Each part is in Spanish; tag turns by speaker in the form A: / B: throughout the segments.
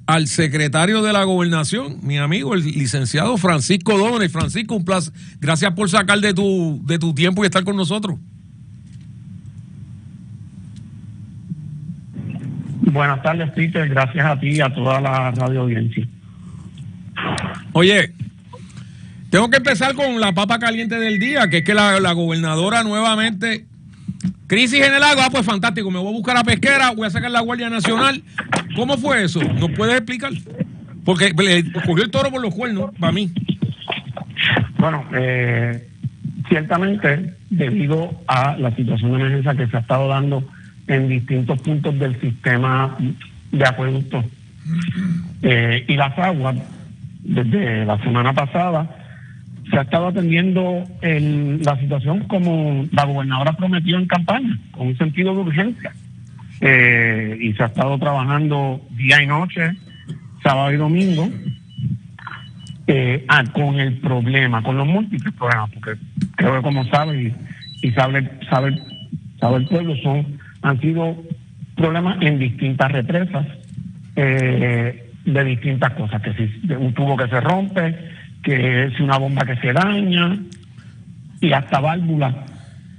A: al secretario de la Gobernación, mi amigo, el licenciado Francisco Dómenes. Francisco, un placer. Gracias por sacar de tu tiempo y estar con nosotros.
B: Buenas tardes, Peter. Gracias a ti y a toda la radio audiencia.
A: Oye, tengo que empezar con la papa caliente del día, que es que la gobernadora nuevamente... Crisis en el agua, pues fantástico, me voy a buscar a Pesquera, voy a sacar la Guardia Nacional. ¿Cómo fue eso? ¿Nos puedes explicar? Porque le cogió el toro por los cuernos, para mí.
B: Bueno, ciertamente, debido a la situación de emergencia que se ha estado dando en distintos puntos del sistema de acueductos y las aguas, desde la semana pasada, se ha estado atendiendo la situación como la gobernadora prometió en campaña, con un sentido de urgencia. Y se ha estado trabajando día y noche, sábado y domingo, con el problema, con los múltiples problemas, porque creo que como sabe y sabe el pueblo, han sido problemas en distintas represas, de distintas cosas, que si un tubo que se rompe, que es una bomba que se daña, y hasta válvulas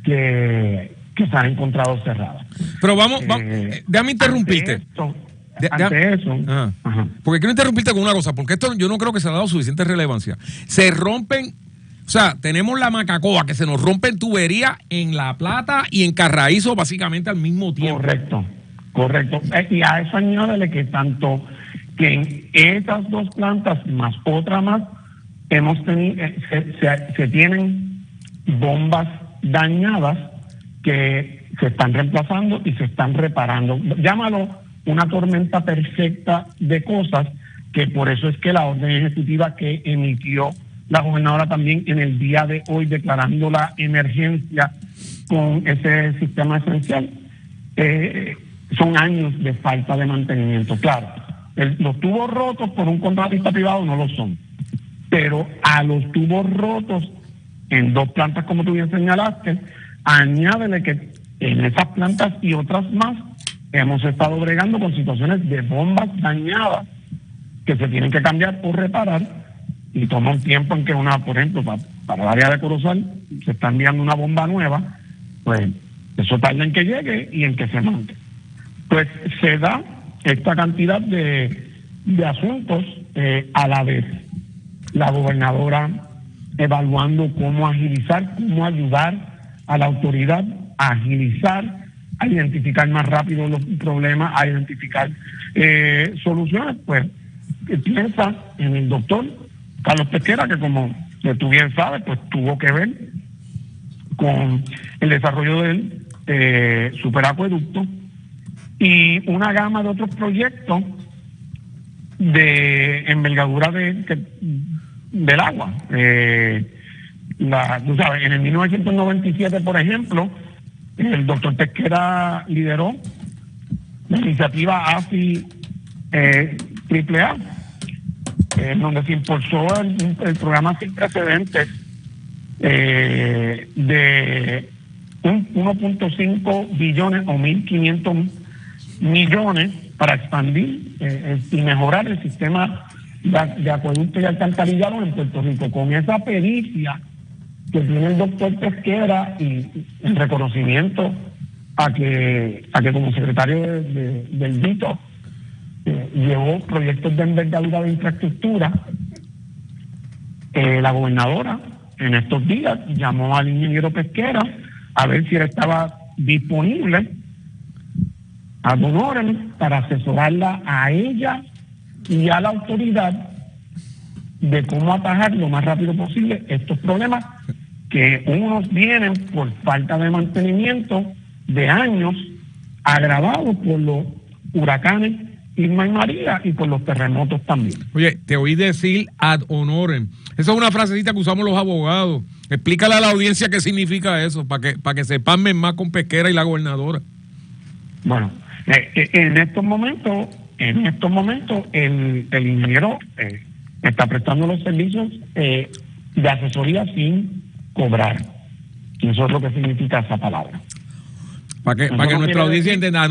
B: que se han encontrado cerradas.
A: Pero vamos déjame interrumpirte.
B: Ante eso.
A: Porque quiero interrumpirte con una cosa, porque esto yo no creo que se ha dado suficiente relevancia. Se rompen, o sea, tenemos la Macacoa, que se nos rompen tuberías en La Plata y en Carraízo básicamente al mismo tiempo.
B: Correcto. Y a eso añádele que tanto que en esas dos plantas más otra más, hemos tenido, se tienen bombas dañadas que se están reemplazando y se están reparando. Llámalo una tormenta perfecta de cosas, que por eso es que la orden ejecutiva que emitió la gobernadora también en el día de hoy, declarando la emergencia con ese sistema esencial, son años de falta de mantenimiento. Claro, los tubos rotos por un contratista privado no lo son, pero a los tubos rotos en dos plantas, como tú bien señalaste, añádele que en esas plantas y otras más hemos estado bregando con situaciones de bombas dañadas que se tienen que cambiar o reparar, y toma un tiempo en que por ejemplo, para el área de Corozal se está enviando una bomba nueva, pues eso tarda en que llegue y en que se monte. Pues se da esta cantidad de asuntos a la vez. La gobernadora evaluando cómo agilizar, cómo ayudar a la autoridad a agilizar, a identificar más rápido los problemas, a identificar soluciones. Pues piensa en el doctor Carlos Pesquera, que como tú bien sabes, pues tuvo que ver con el desarrollo del superacueducto y una gama de otros proyectos de envergadura del agua. Tú sabes, en el 1997, por ejemplo, el doctor Pesquera lideró la iniciativa AFI AAA, donde se impulsó el programa sin precedentes de 1.5 billones o 1.500 millones para expandir y mejorar el sistema de acueducto y alcantarillado en Puerto Rico. Con esa pericia que tiene el doctor Pesquera y el reconocimiento a que como secretario del DITO llevó proyectos de envergadura de infraestructura, la gobernadora en estos días llamó al ingeniero Pesquera a ver si él estaba disponible a Don Oren para asesorarla a ella y a la autoridad de cómo atajar lo más rápido posible estos problemas, que unos vienen por falta de mantenimiento de años, agravados por los huracanes Irma y María y por los terremotos también.
A: Oye, te oí decir ad honorem. Esa es una frasecita que usamos los abogados. Explícale a la audiencia qué significa eso, para que se palmen más con Pesquera y la gobernadora.
B: Bueno, en estos momentos el ingeniero está prestando los servicios de asesoría sin cobrar. Y eso es lo que significa esa palabra.
A: Para que nuestra audiencia entienda,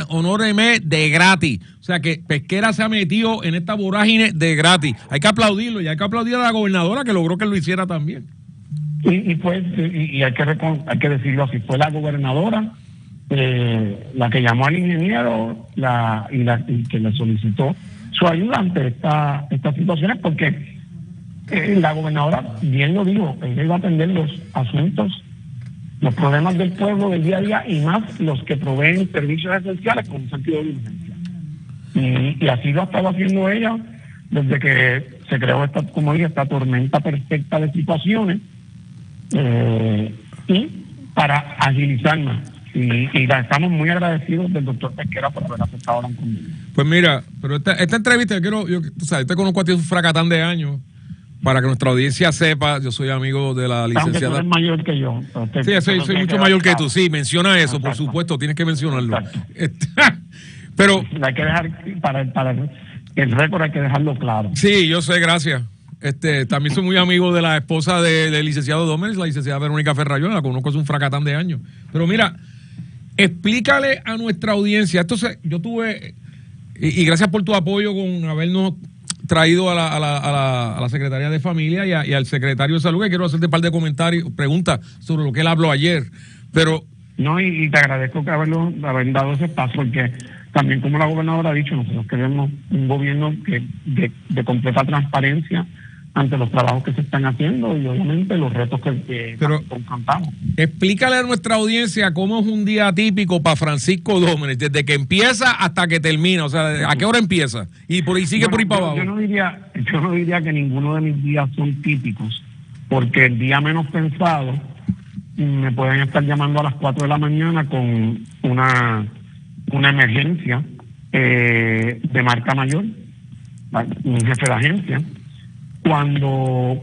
A: honóreme de gratis. O sea, que Pesquera se ha metido en esta vorágine de gratis. Hay que aplaudirlo y hay que aplaudir a la gobernadora que logró que lo hiciera también.
B: Y hay que decirlo así, fue la gobernadora la que llamó al ingeniero y que le solicitó su ayuda ante estas situaciones, porque la gobernadora bien lo dijo, ella iba a atender los asuntos, los problemas del pueblo del día a día y más los que proveen servicios esenciales con un sentido de urgencia. Y así lo ha estado haciendo ella desde que se creó esta tormenta perfecta de situaciones y para agilizar más. Y estamos muy agradecidos del doctor Pesquera por haber aceptado la encomienda.
A: Pues mira, pero esta entrevista, tú sabes, te conozco a ti un fracatán de años. Para que nuestra audiencia sepa, yo soy amigo de la licenciada.
B: Aunque tú eres mayor que yo.
A: Sí, soy mucho mayor que tú. Sí, menciona eso, por supuesto, tienes que mencionarlo. Pero
B: hay que dejar para el récord hay que dejarlo claro.
A: Sí, yo sé, gracias. También soy muy amigo de la esposa del licenciado Dómenes, la licenciada Verónica Ferrayón, la conozco hace un fracatán de años. Pero mira, explícale a nuestra audiencia. Entonces, yo tuve, y gracias por tu apoyo con habernos traído a la Secretaría de Familia y al Secretario de Salud, que quiero hacerte un par de comentarios, preguntas sobre lo que él habló ayer. Pero
B: no, y te agradezco que haber dado ese paso, porque también, como la gobernadora ha dicho, nosotros queremos un gobierno de completa transparencia ante los trabajos que se están haciendo y obviamente los retos que confrontamos.
A: Explícale a nuestra audiencia cómo es un día típico para Francisco Dómenes, desde que empieza hasta que termina, o sea, ¿a qué hora empieza? Y sigue por ahí para abajo.
B: Yo no diría que ninguno de mis días son típicos, porque el día menos pensado me pueden estar llamando a las 4 de la mañana con una emergencia de marca mayor, un jefe de agencia, cuando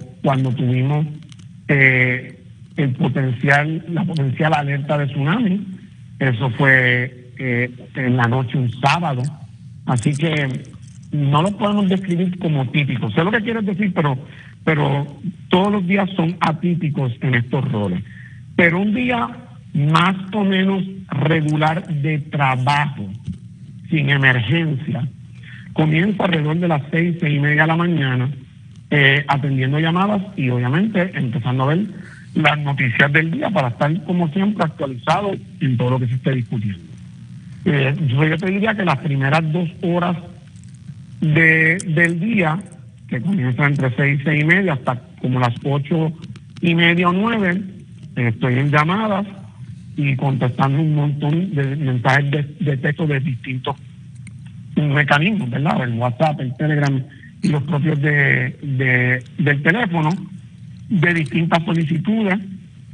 B: tuvimos la potencial alerta de tsunami. Eso fue en la noche un sábado, así que no lo podemos describir como típicos. Sé lo que quieres decir, pero todos los días son atípicos en estos roles. Pero un día más o menos regular de trabajo, sin emergencia, comienza alrededor de las 6:30 de la mañana, atendiendo llamadas y obviamente empezando a ver las noticias del día para estar, como siempre, actualizado en todo lo que se esté discutiendo. Yo te diría que las primeras 2 horas del día, que comienza entre 6:30 hasta como las 8:30 o 9, estoy en llamadas y contestando un montón de mensajes de texto de distintos mecanismos, ¿verdad? El WhatsApp, el Telegram y los propios del teléfono, de distintas solicitudes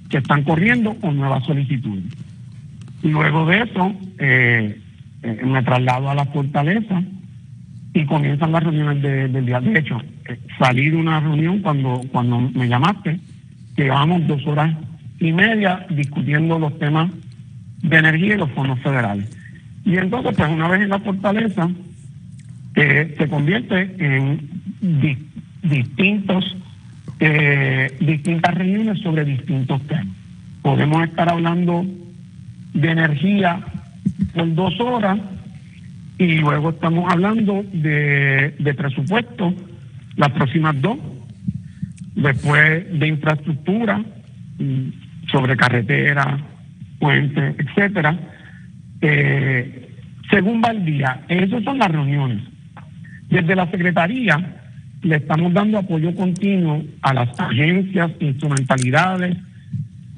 B: que están corriendo o nuevas solicitudes. Luego de eso, me traslado a la fortaleza y comienzan las reuniones del día. De hecho, salí de una reunión cuando me llamaste, que llevamos 2:30 discutiendo los temas de energía y los fondos federales. Y entonces, pues una vez en la fortaleza, se convierte en distintas reuniones sobre distintos temas. Podemos estar hablando de energía por 2 horas y luego estamos hablando de presupuesto las próximas 2, después de infraestructura, sobre carretera, puentes, etcétera. Según va el día, esas son las reuniones. Desde la Secretaría le estamos dando apoyo continuo a las agencias, instrumentalidades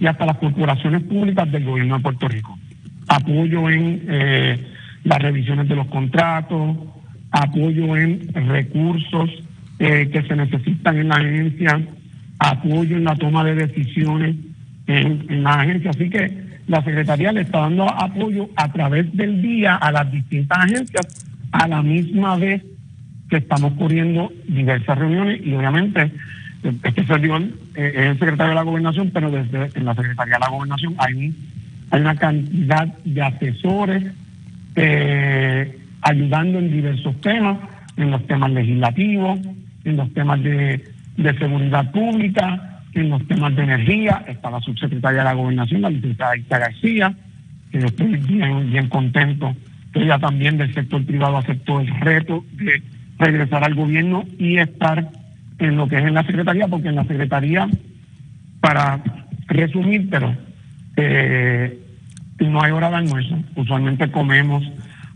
B: y hasta las corporaciones públicas del gobierno de Puerto Rico. Apoyo en las revisiones de los contratos, apoyo en recursos que se necesitan en la agencia, apoyo en la toma de decisiones en la agencia. Así que la Secretaría le está dando apoyo a través del día a las distintas agencias a la misma vez que estamos corriendo diversas reuniones y obviamente este servidor es el secretario de la Gobernación, pero en la Secretaría de la Gobernación hay una cantidad de asesores ayudando en diversos temas, en los temas legislativos, en los temas de seguridad pública, en los temas de energía. Está la subsecretaria de la Gobernación, la licenciada Ita García, que yo estoy bien contento que ella también del sector privado aceptó el reto de regresar al gobierno y estar en lo que es en la Secretaría, porque en la Secretaría, para resumir, pero no hay hora de almuerzo. Usualmente comemos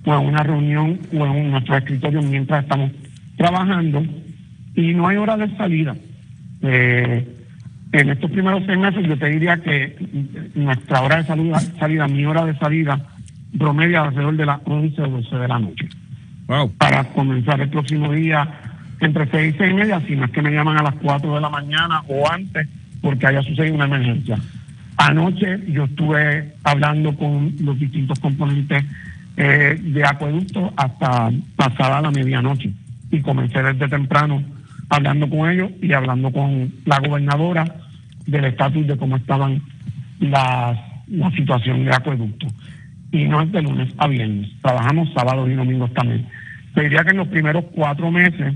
B: o en una reunión o en nuestro escritorio mientras estamos trabajando y no hay hora de salida. En estos primeros 6 meses yo te diría que nuestra hora de salida, mi hora de salida promedia alrededor de las 11 o 12 de la noche.
A: Wow.
B: Para comenzar el próximo día entre 6 y 6 y media, si no es que me llaman a las 4 de la mañana o antes porque haya sucedido una emergencia. Anoche yo estuve hablando con los distintos componentes de acueducto hasta pasada la medianoche y comencé desde temprano hablando con ellos y hablando con la gobernadora del estatus de cómo estaban la situación de acueducto. Y no es de lunes a viernes, trabajamos sábados y domingos también. Te diría que en los primeros 4 meses,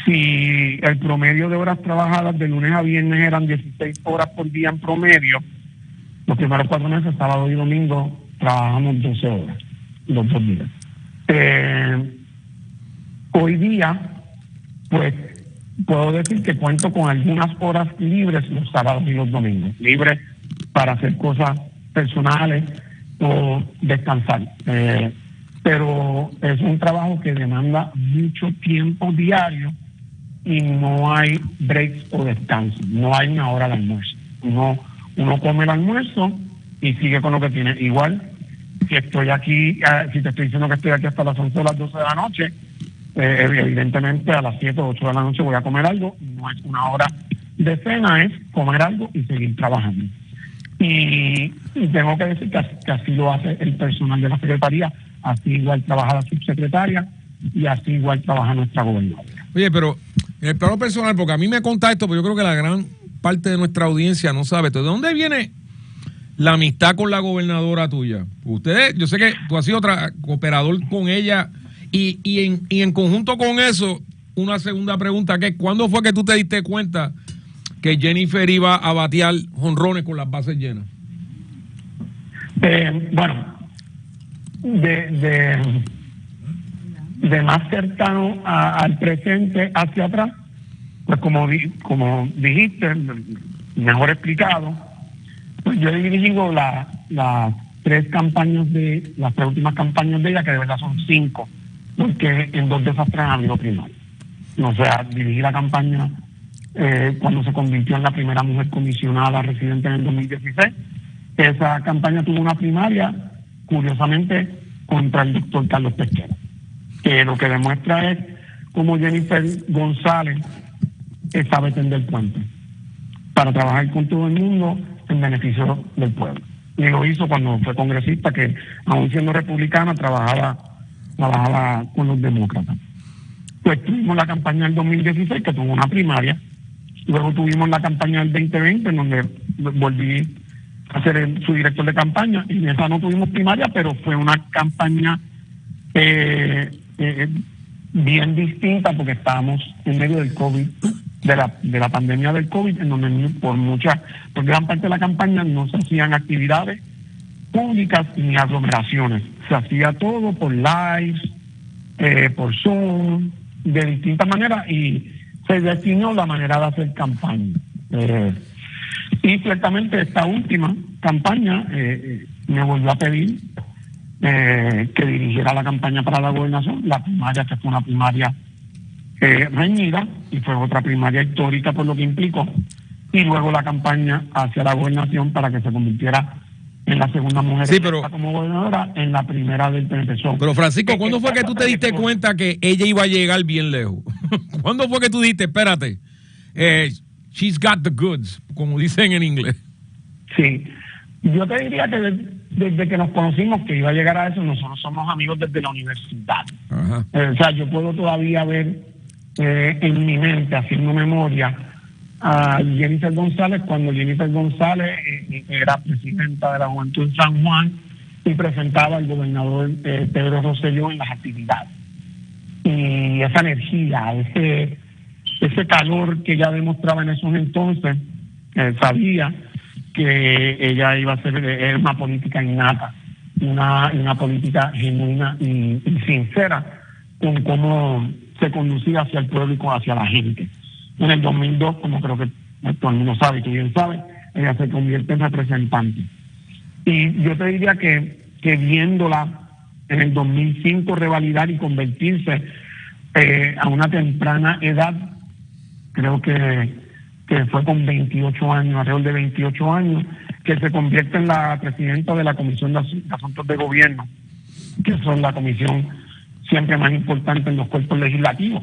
B: si el promedio de horas trabajadas de lunes a viernes eran 16 horas por día en promedio, los primeros 4 meses, sábado y domingo, trabajamos 12 horas, los 2 días. Hoy día, pues, puedo decir que cuento con algunas horas libres los sábados y los domingos, libres para hacer cosas personales o descansar. Pero es un trabajo que demanda mucho tiempo diario y no hay breaks o descanso, no hay una hora de almuerzo. Uno come el almuerzo y sigue con lo que tiene. Igual, si estoy aquí, si te estoy diciendo que estoy aquí hasta las 11 o las 12 de la noche, evidentemente a las 7 o 8 de la noche voy a comer algo, no es una hora de cena, es comer algo y seguir trabajando. Y tengo que decir que así lo hace el personal de la Secretaría, así igual trabaja la subsecretaria y así igual trabaja nuestra gobernadora.
A: Oye, pero en el plano personal, porque a mí me conta esto, pero yo creo que la gran parte de nuestra audiencia no sabe. ¿De dónde viene la amistad con la gobernadora tuya? Ustedes, yo sé que tú has sido cooperador con ella y en conjunto con eso, una segunda pregunta que es, ¿cuándo fue que tú te diste cuenta que Jennifer iba a batear jonrones con las bases llenas?
B: Bueno, de más cercano al presente hacia atrás, pues como dijiste, mejor explicado, pues yo he dirigido las 3 campañas las 3 últimas campañas de ella, que de verdad son 5, porque en 2 de esas 3 han habido primarias. O sea, dirigí la campaña cuando se convirtió en la primera mujer comisionada residente en el 2016. Esa campaña tuvo una primaria, curiosamente, contra el doctor Carlos Pesquera, que lo que demuestra es cómo Jennifer González sabe tender puentes para trabajar con todo el mundo en beneficio del pueblo. Y lo hizo cuando fue congresista, que aún siendo republicana trabajaba con los demócratas. Pues tuvimos la campaña del 2016, que tuvo una primaria. Luego tuvimos la campaña del 2020, en donde volví a ser su director de campaña. Y en esa no tuvimos primaria, pero fue una campaña bien distinta, porque estábamos en medio del COVID, de la pandemia del COVID, en donde por gran parte de la campaña no se hacían actividades públicas ni aglomeraciones. Se hacía todo por live, por Zoom, de distintas maneras, y se definió la manera de hacer campaña. Y ciertamente esta última campaña me volvió a pedir que dirigiera la campaña para la gobernación, la primaria, que fue una primaria reñida, y fue otra primaria histórica por lo que implicó, y luego la campaña hacia la gobernación para que se convirtiera en la segunda mujer como gobernadora, en la primera del PNP.
A: Pero Francisco, ¿cuándo fue que tú te diste cuenta que ella iba a llegar bien lejos? ¿Cuándo fue que tú dijiste, espérate, she's got the goods, como dicen en inglés?
B: Sí, yo te diría que desde que nos conocimos que iba a llegar a eso. Nosotros somos amigos desde la universidad.
A: Ajá.
B: O sea, yo puedo todavía ver en mi mente, haciendo memoria, a Jennifer González cuando Jennifer González era presidenta de la Juventud en San Juan y presentaba al gobernador Pedro Rosselló en las actividades. Y esa energía, ese calor que ella demostraba en esos entonces, sabía que ella iba a ser una política innata, una política genuina y sincera con cómo se conducía hacia el pueblo y hacia la gente. En el 2002, como creo que todo el mundo sabe, tú bien sabes, ella se convierte en representante. Y yo te diría que viéndola en el 2005 revalidar y convertirse a una temprana edad, creo que fue con 28 años, alrededor de 28 años, que se convierte en la presidenta de la Comisión de Asuntos de Gobierno, que son la comisión siempre más importante en los cuerpos legislativos.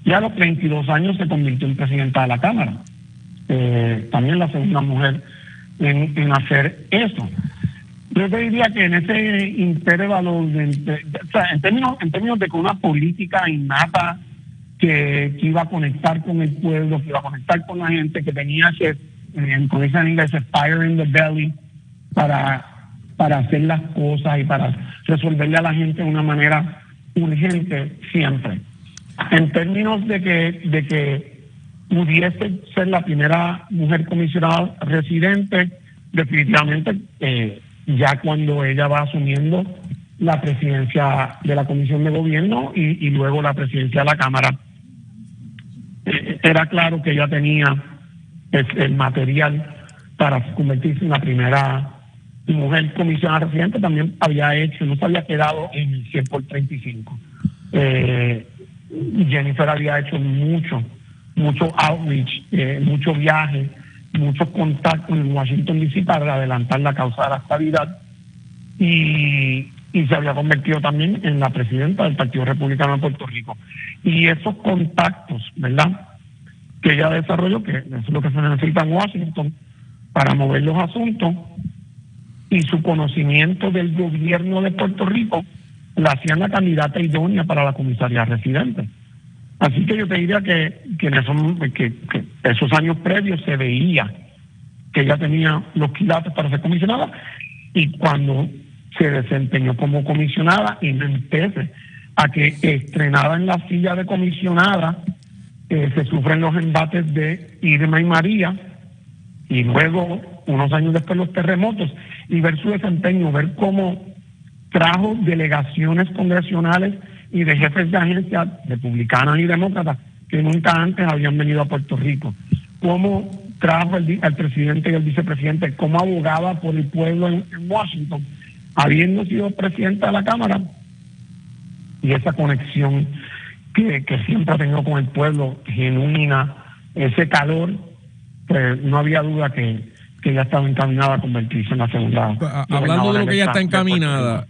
B: Ya a los 32 años se convirtió en presidenta de la Cámara. También la segunda mujer en hacer eso. Yo te diría que en ese intervalo, en términos de que una política innata que iba a conectar con el pueblo, que iba a conectar con la gente, que tenía ese, como dicen en inglés, fire in the belly para hacer las cosas y para resolverle a la gente de una manera urgente siempre. En términos de que pudiese ser la primera mujer comisionada residente, definitivamente ya cuando ella va asumiendo la presidencia de la Comisión de Gobierno y luego la presidencia de la Cámara, era claro que ella tenía el material para convertirse en la primera mujer comisionada residente. También había hecho, no se había quedado en el 100 por 35. Jennifer había hecho mucho outreach, mucho viaje, muchos contactos en Washington D.C. para adelantar la causa de la estabilidad y se había convertido también en la presidenta del Partido Republicano de Puerto Rico. Y esos contactos, ¿verdad?, que ella desarrolló, que eso es lo que se necesita en Washington para mover los asuntos, y su conocimiento del gobierno de Puerto Rico, la hacían la candidata idónea para la comisaría residente. Así que yo te diría que esos años previos se veía que ella tenía los quilates para ser comisionada, y cuando se desempeñó como comisionada y me empecé a que estrenada en la silla de comisionada, se sufren los embates de Irma y María, y luego, unos años después, los terremotos, y ver su desempeño, ver cómo trajo delegaciones congresionales y de jefes de agencias republicanas y demócratas que nunca antes habían venido a Puerto Rico, cómo trajo al presidente y al vicepresidente, cómo abogaba por el pueblo en Washington, habiendo sido presidenta de la Cámara, y esa conexión que siempre ha tenido con el pueblo, genuina, ese calor, pues no había duda que ella estaba encaminada a convertirse en la segunda.
A: Hablando de lo que ella está encaminada,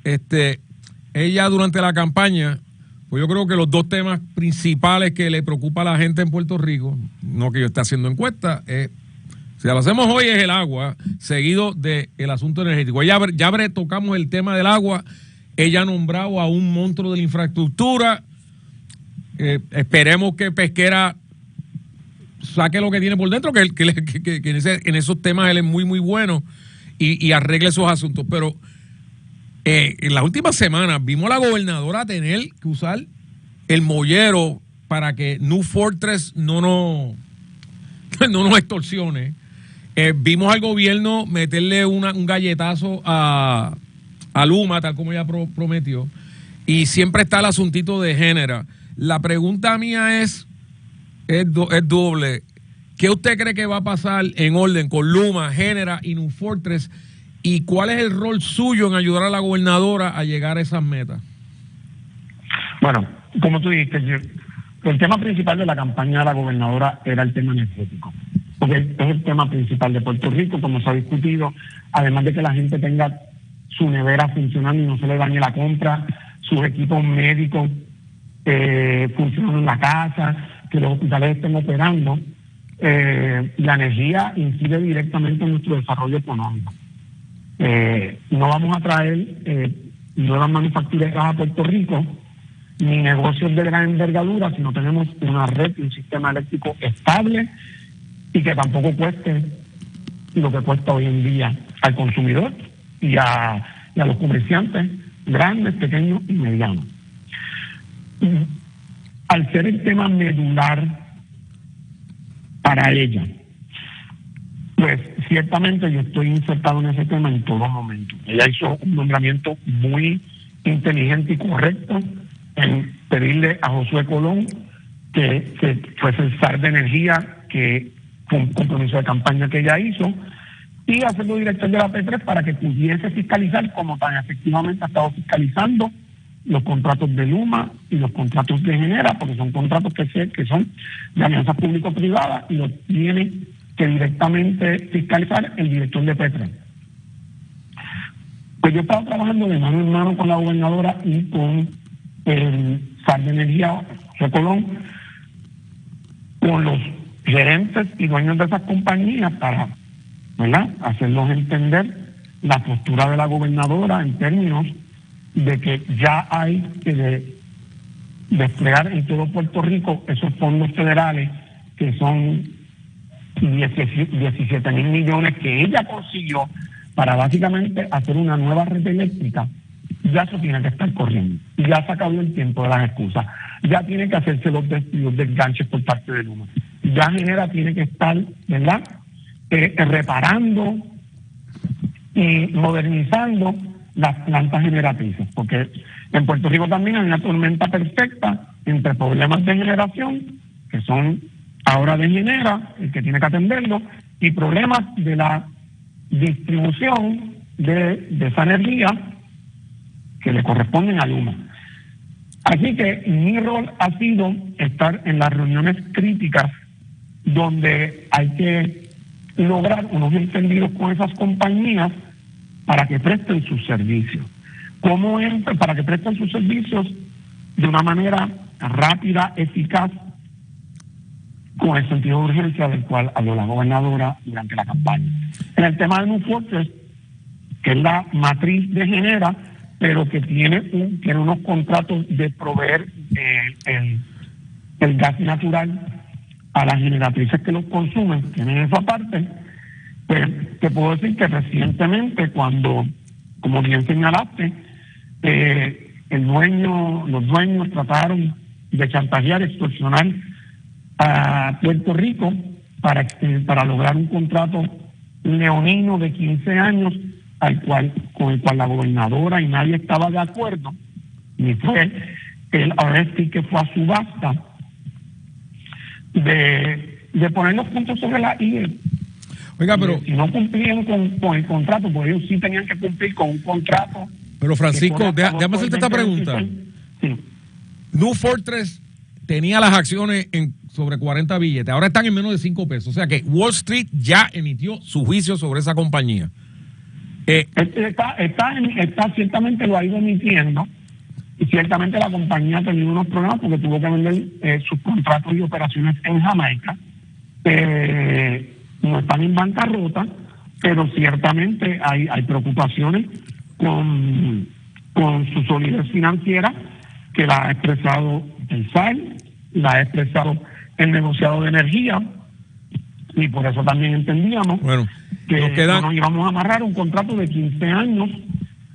A: ella durante la campaña, pues yo creo que los dos temas principales que le preocupa a la gente en Puerto Rico, no que yo esté haciendo encuestas, si lo hacemos hoy es el agua, seguido del asunto energético. Ya tocamos el tema del agua, ella ha nombrado a un monstruo de la infraestructura, esperemos que Pesquera saque lo que tiene por dentro, que en esos temas él es muy, muy bueno y arregle esos asuntos. Pero en las últimas semanas vimos a la gobernadora tener que usar el mollero para que New Fortress no nos extorsione. Vimos al gobierno meterle un galletazo a Luma, tal como ella prometió, y siempre está el asuntito de género. La pregunta mía es doble. ¿Qué usted cree que va a pasar en orden con Luma, Genera y New Fortress? ¿Y cuál es el rol suyo en ayudar a la gobernadora a llegar a esas metas?
B: Bueno, como tú dijiste, el tema principal de la campaña de la gobernadora era el tema energético, porque es el tema principal de Puerto Rico, como se ha discutido, además de que la gente tenga su nevera funcionando y no se le dañe la compra, sus equipos médicos funcionando en la casa, que los hospitales estén operando. La energía incide directamente en nuestro desarrollo económico. No vamos a traer nuevas manufactureras a Puerto Rico ni negocios de gran envergadura si no tenemos una red y un sistema eléctrico estable y que tampoco cueste lo que cuesta hoy en día al consumidor y a los comerciantes grandes, pequeños y medianos. al ser el tema medular para ella, pues ciertamente yo estoy insertado en ese tema en todo momento. Ella hizo un nombramiento muy inteligente y correcto en pedirle a Josué Colón que fuese el SAR de energía, que fue un compromiso de campaña que ella hizo, y hacerlo director de la P3 para que pudiese fiscalizar, como tan efectivamente ha estado fiscalizando, los contratos de Luma y los contratos de Genera, porque son contratos que son de alianzas público-privadas y los tiene que directamente fiscalizar el director de P3. Pues yo he estado trabajando de mano en mano con la gobernadora y con el SAR de Energía, José Colón, con los gerentes y dueños de esas compañías para, ¿verdad?, hacerlos entender la postura de la gobernadora en términos de que ya hay que desplegar en todo Puerto Rico esos fondos federales que son 17 mil millones que ella consiguió para básicamente hacer una nueva red eléctrica. Ya eso tiene que estar corriendo. Ya se acabó el tiempo de las excusas. Ya tiene que hacerse los desganches por parte de Luma. Ya Genera tiene que estar, ¿verdad?, reparando y modernizando las plantas generatrices, porque en Puerto Rico también hay una tormenta perfecta entre problemas de generación, que son ahora de Genera, el que tiene que atenderlo, y problemas de la distribución de esa energía que le corresponden a Luma. Así que mi rol ha sido estar en las reuniones críticas donde hay que lograr unos entendidos con esas compañías para que presten sus servicios. Para que presten sus servicios de una manera rápida, eficaz, con el sentido de urgencia del cual habló la gobernadora durante la campaña. En el tema de New Fortress, que es la matriz de Genera, pero que tiene unos contratos de proveer el gas natural a las generatrices que los consumen, tienen esa parte. Pues te puedo decir que recientemente, cuando, como bien señalaste, los dueños trataron de chantajear, extorsionar a Puerto Rico para lograr un contrato leonino de 15 años con el cual la gobernadora y nadie estaba de acuerdo, ni fue el RFP que fue a subasta, de poner los puntos sobre la I.
A: Oiga, pero
B: si no cumplían con el contrato, pues ellos sí tenían que cumplir con un contrato.
A: Pero Francisco, déjame hacerte esta pregunta.
B: Sí.
A: New Fortress tenía las acciones en sobre 40 billetes, ahora están en menos de 5 pesos. O sea que Wall Street ya emitió su juicio sobre esa compañía.
B: Está ciertamente lo ha ido emitiendo, y ciertamente la compañía ha tenido unos problemas porque tuvo que vender sus contratos y operaciones en Jamaica. No están en bancarrota, pero ciertamente hay preocupaciones con su solidez financiera, que la ha expresado el SAR, la ha expresado el negociado de energía, y por eso también entendíamos que nos íbamos a amarrar un contrato de 15 años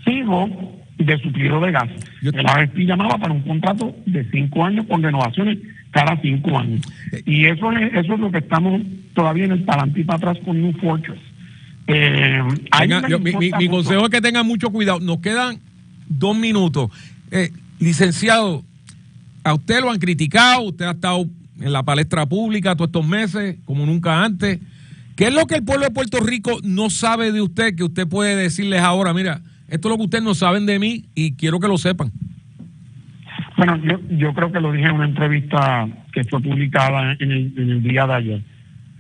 B: fijo de suplido de gas. El AFP llamaba para un contrato de 5 años con renovaciones cada 5 años. Y eso es lo que estamos todavía en el talante y para atrás con New Fortress.
A: Mi consejo es que tengan mucho cuidado. Nos quedan 2 minutos. Licenciado, a usted lo han criticado, usted ha estado en la palestra pública todos estos meses, como nunca antes. ¿Qué es lo que el pueblo de Puerto Rico no sabe de usted, que usted puede decirles ahora, mira, esto es lo que ustedes no saben de mí y quiero que lo sepan?
B: Bueno, yo creo que lo dije en una entrevista que fue publicada en el día de ayer,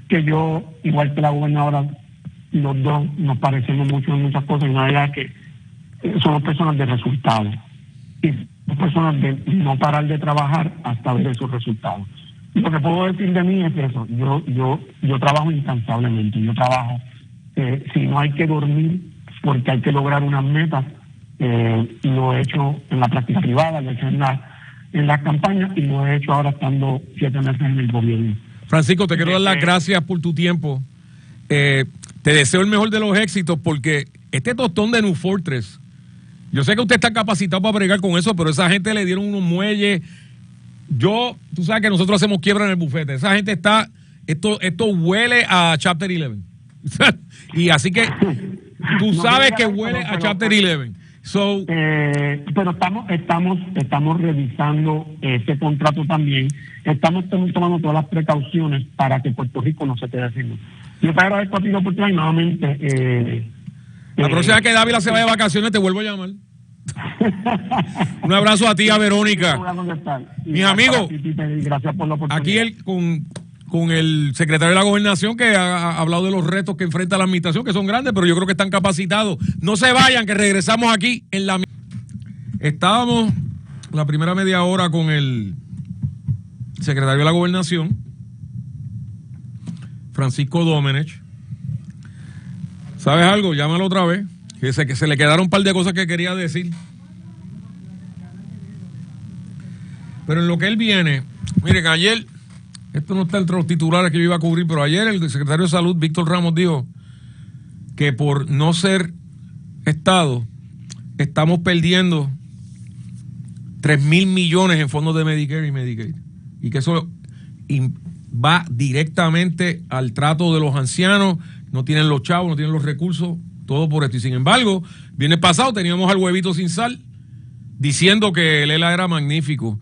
B: que yo, igual que la gobernadora, los dos nos parecemos mucho en muchas cosas, y una de ellas es que somos personas de resultados y somos personas de no parar de trabajar hasta ver esos resultados. Lo que puedo decir de mí es eso: yo trabajo incansablemente, yo trabajo, si no hay que dormir porque hay que lograr unas metas, lo he hecho en la práctica privada, lo he hecho en las campañas, y lo he hecho ahora estando 7 meses en el gobierno.
A: Francisco, te quiero dar las gracias por tu tiempo. Te deseo el mejor de los éxitos, porque este tostón de New Fortress, yo sé que usted está capacitado para bregar con eso, pero esa gente le dieron unos muelles tú sabes que nosotros hacemos quiebra en el bufete. Esa gente está, esto huele a Chapter 11. Y así que tú sabes que huele a Chapter 11.
B: Pero estamos revisando ese contrato también. Estamos tomando todas las precauciones para que Puerto Rico no se quede sin luz. Yo te agradezco a ti la oportunidad y nuevamente.
A: La próxima vez que Dávila se vaya de vacaciones te vuelvo a llamar. Un abrazo a ti, a Verónica. Mis amigos,
B: gracias por la oportunidad.
A: Aquí con el secretario de la Gobernación, que ha hablado de los retos que enfrenta la administración, que son grandes, pero yo creo que están capacitados. No se vayan, que regresamos aquí en la... Estábamos la primera media hora con el secretario de la Gobernación, Francisco Domenech. ¿Sabes algo? Llámalo otra vez, que se le quedaron un par de cosas que quería decir. Pero en lo que él viene, miren, ayer... Esto no está entre los titulares que yo iba a cubrir, pero ayer el secretario de Salud, Víctor Ramos, dijo que por no ser Estado, estamos perdiendo 3,000 millones en fondos de Medicare y Medicaid. Y que eso va directamente al trato de los ancianos, no tienen los chavos, no tienen los recursos, todo por esto. Y sin embargo, viernes pasado teníamos al Huevito Sin Sal diciendo que el ELA era magnífico.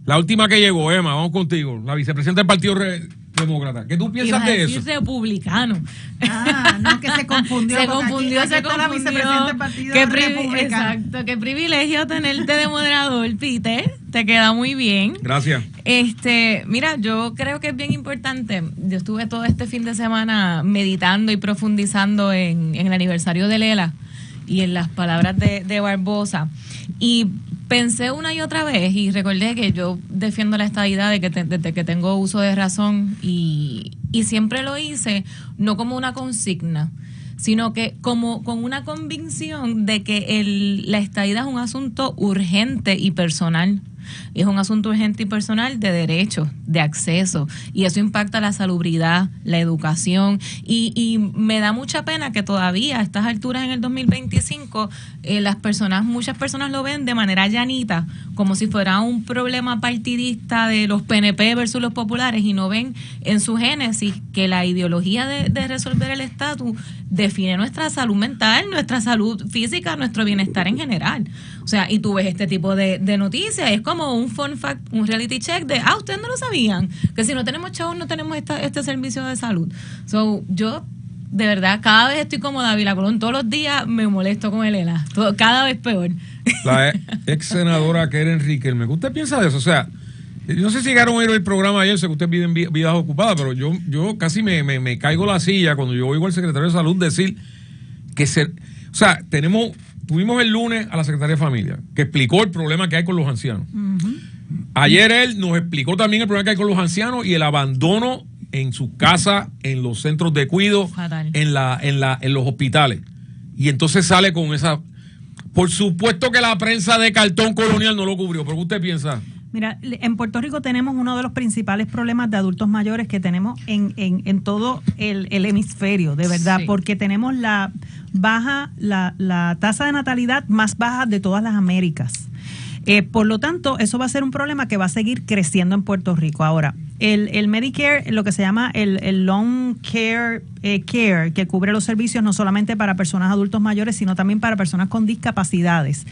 A: La última que llegó, Emma, vamos contigo, la vicepresidenta del Partido Demócrata. ¿Qué tú piensas de eso?
C: Republicano.
D: No, que se confundió.
C: Se confundió.
D: La vicepresidenta del Partido Republicano.
C: Exacto, qué privilegio tenerte de moderador, Peter. Te queda muy bien.
A: Gracias.
C: Mira, yo creo que es bien importante. Yo estuve todo este fin de semana meditando y profundizando en el aniversario de Lela y en las palabras de Barbosa. Y pensé una y otra vez y recordé que yo defiendo la estadidad desde que tengo uso de razón y siempre lo hice no como una consigna, sino que como con una convicción de que la estadidad es un asunto urgente y personal. Es un asunto urgente y personal de derechos, de acceso, y eso impacta la salubridad, la educación, y me da mucha pena que todavía a estas alturas en el 2025 muchas personas lo ven de manera llanita, como si fuera un problema partidista de los PNP versus los populares, y no ven en su génesis que la ideología de resolver el estatus define nuestra salud mental, nuestra salud física, nuestro bienestar en general. O sea, y tú ves este tipo de noticias, es como un fun fact, un reality check de, ustedes no lo sabían, que si no tenemos chavos no tenemos este servicio de salud. Yo, de verdad, cada vez estoy como Dávila Colón, todos los días me molesto con el ELA, cada vez peor.
A: La ex senadora Keren Riquelme, ¿qué usted piensa de eso? O sea, yo no sé si llegaron a oír el programa ayer, sé que ustedes viven vidas ocupadas, pero yo casi me caigo la silla cuando yo oigo al secretario de Salud decir que tuvimos el lunes a la Secretaría de Familia, que explicó el problema que hay con los ancianos. Uh-huh. Ayer él nos explicó también el problema que hay con los ancianos y el abandono en sus casas, en los centros de cuidado, en los hospitales. Y entonces sale con esa... Por supuesto que la prensa de cartón colonial no lo cubrió, pero ¿qué usted piensa?
D: Mira, en Puerto Rico tenemos uno de los principales problemas de adultos mayores que tenemos en todo el hemisferio, de verdad, sí. Porque tenemos la tasa de natalidad más baja de todas las Américas. Por lo tanto, eso va a ser un problema que va a seguir creciendo en Puerto Rico. Ahora, el Medicare, lo que se llama el Long Care, que cubre los servicios no solamente para personas adultos mayores, sino también para personas con discapacidades.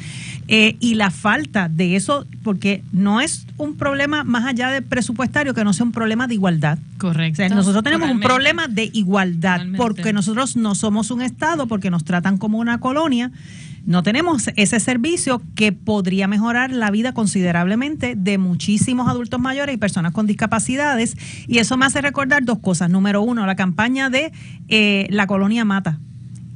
D: Y la falta de eso, porque no es un problema más allá de presupuestario, que no sea un problema de igualdad.
C: Correcto.
D: O sea, nosotros tenemos un problema de igualdad, porque nosotros no somos un estado, porque nos tratan como una colonia. No tenemos ese servicio que podría mejorar la vida considerablemente de muchísimos adultos mayores y personas con discapacidades. Y eso me hace recordar dos cosas. Número uno, la campaña de La Colonia Mata,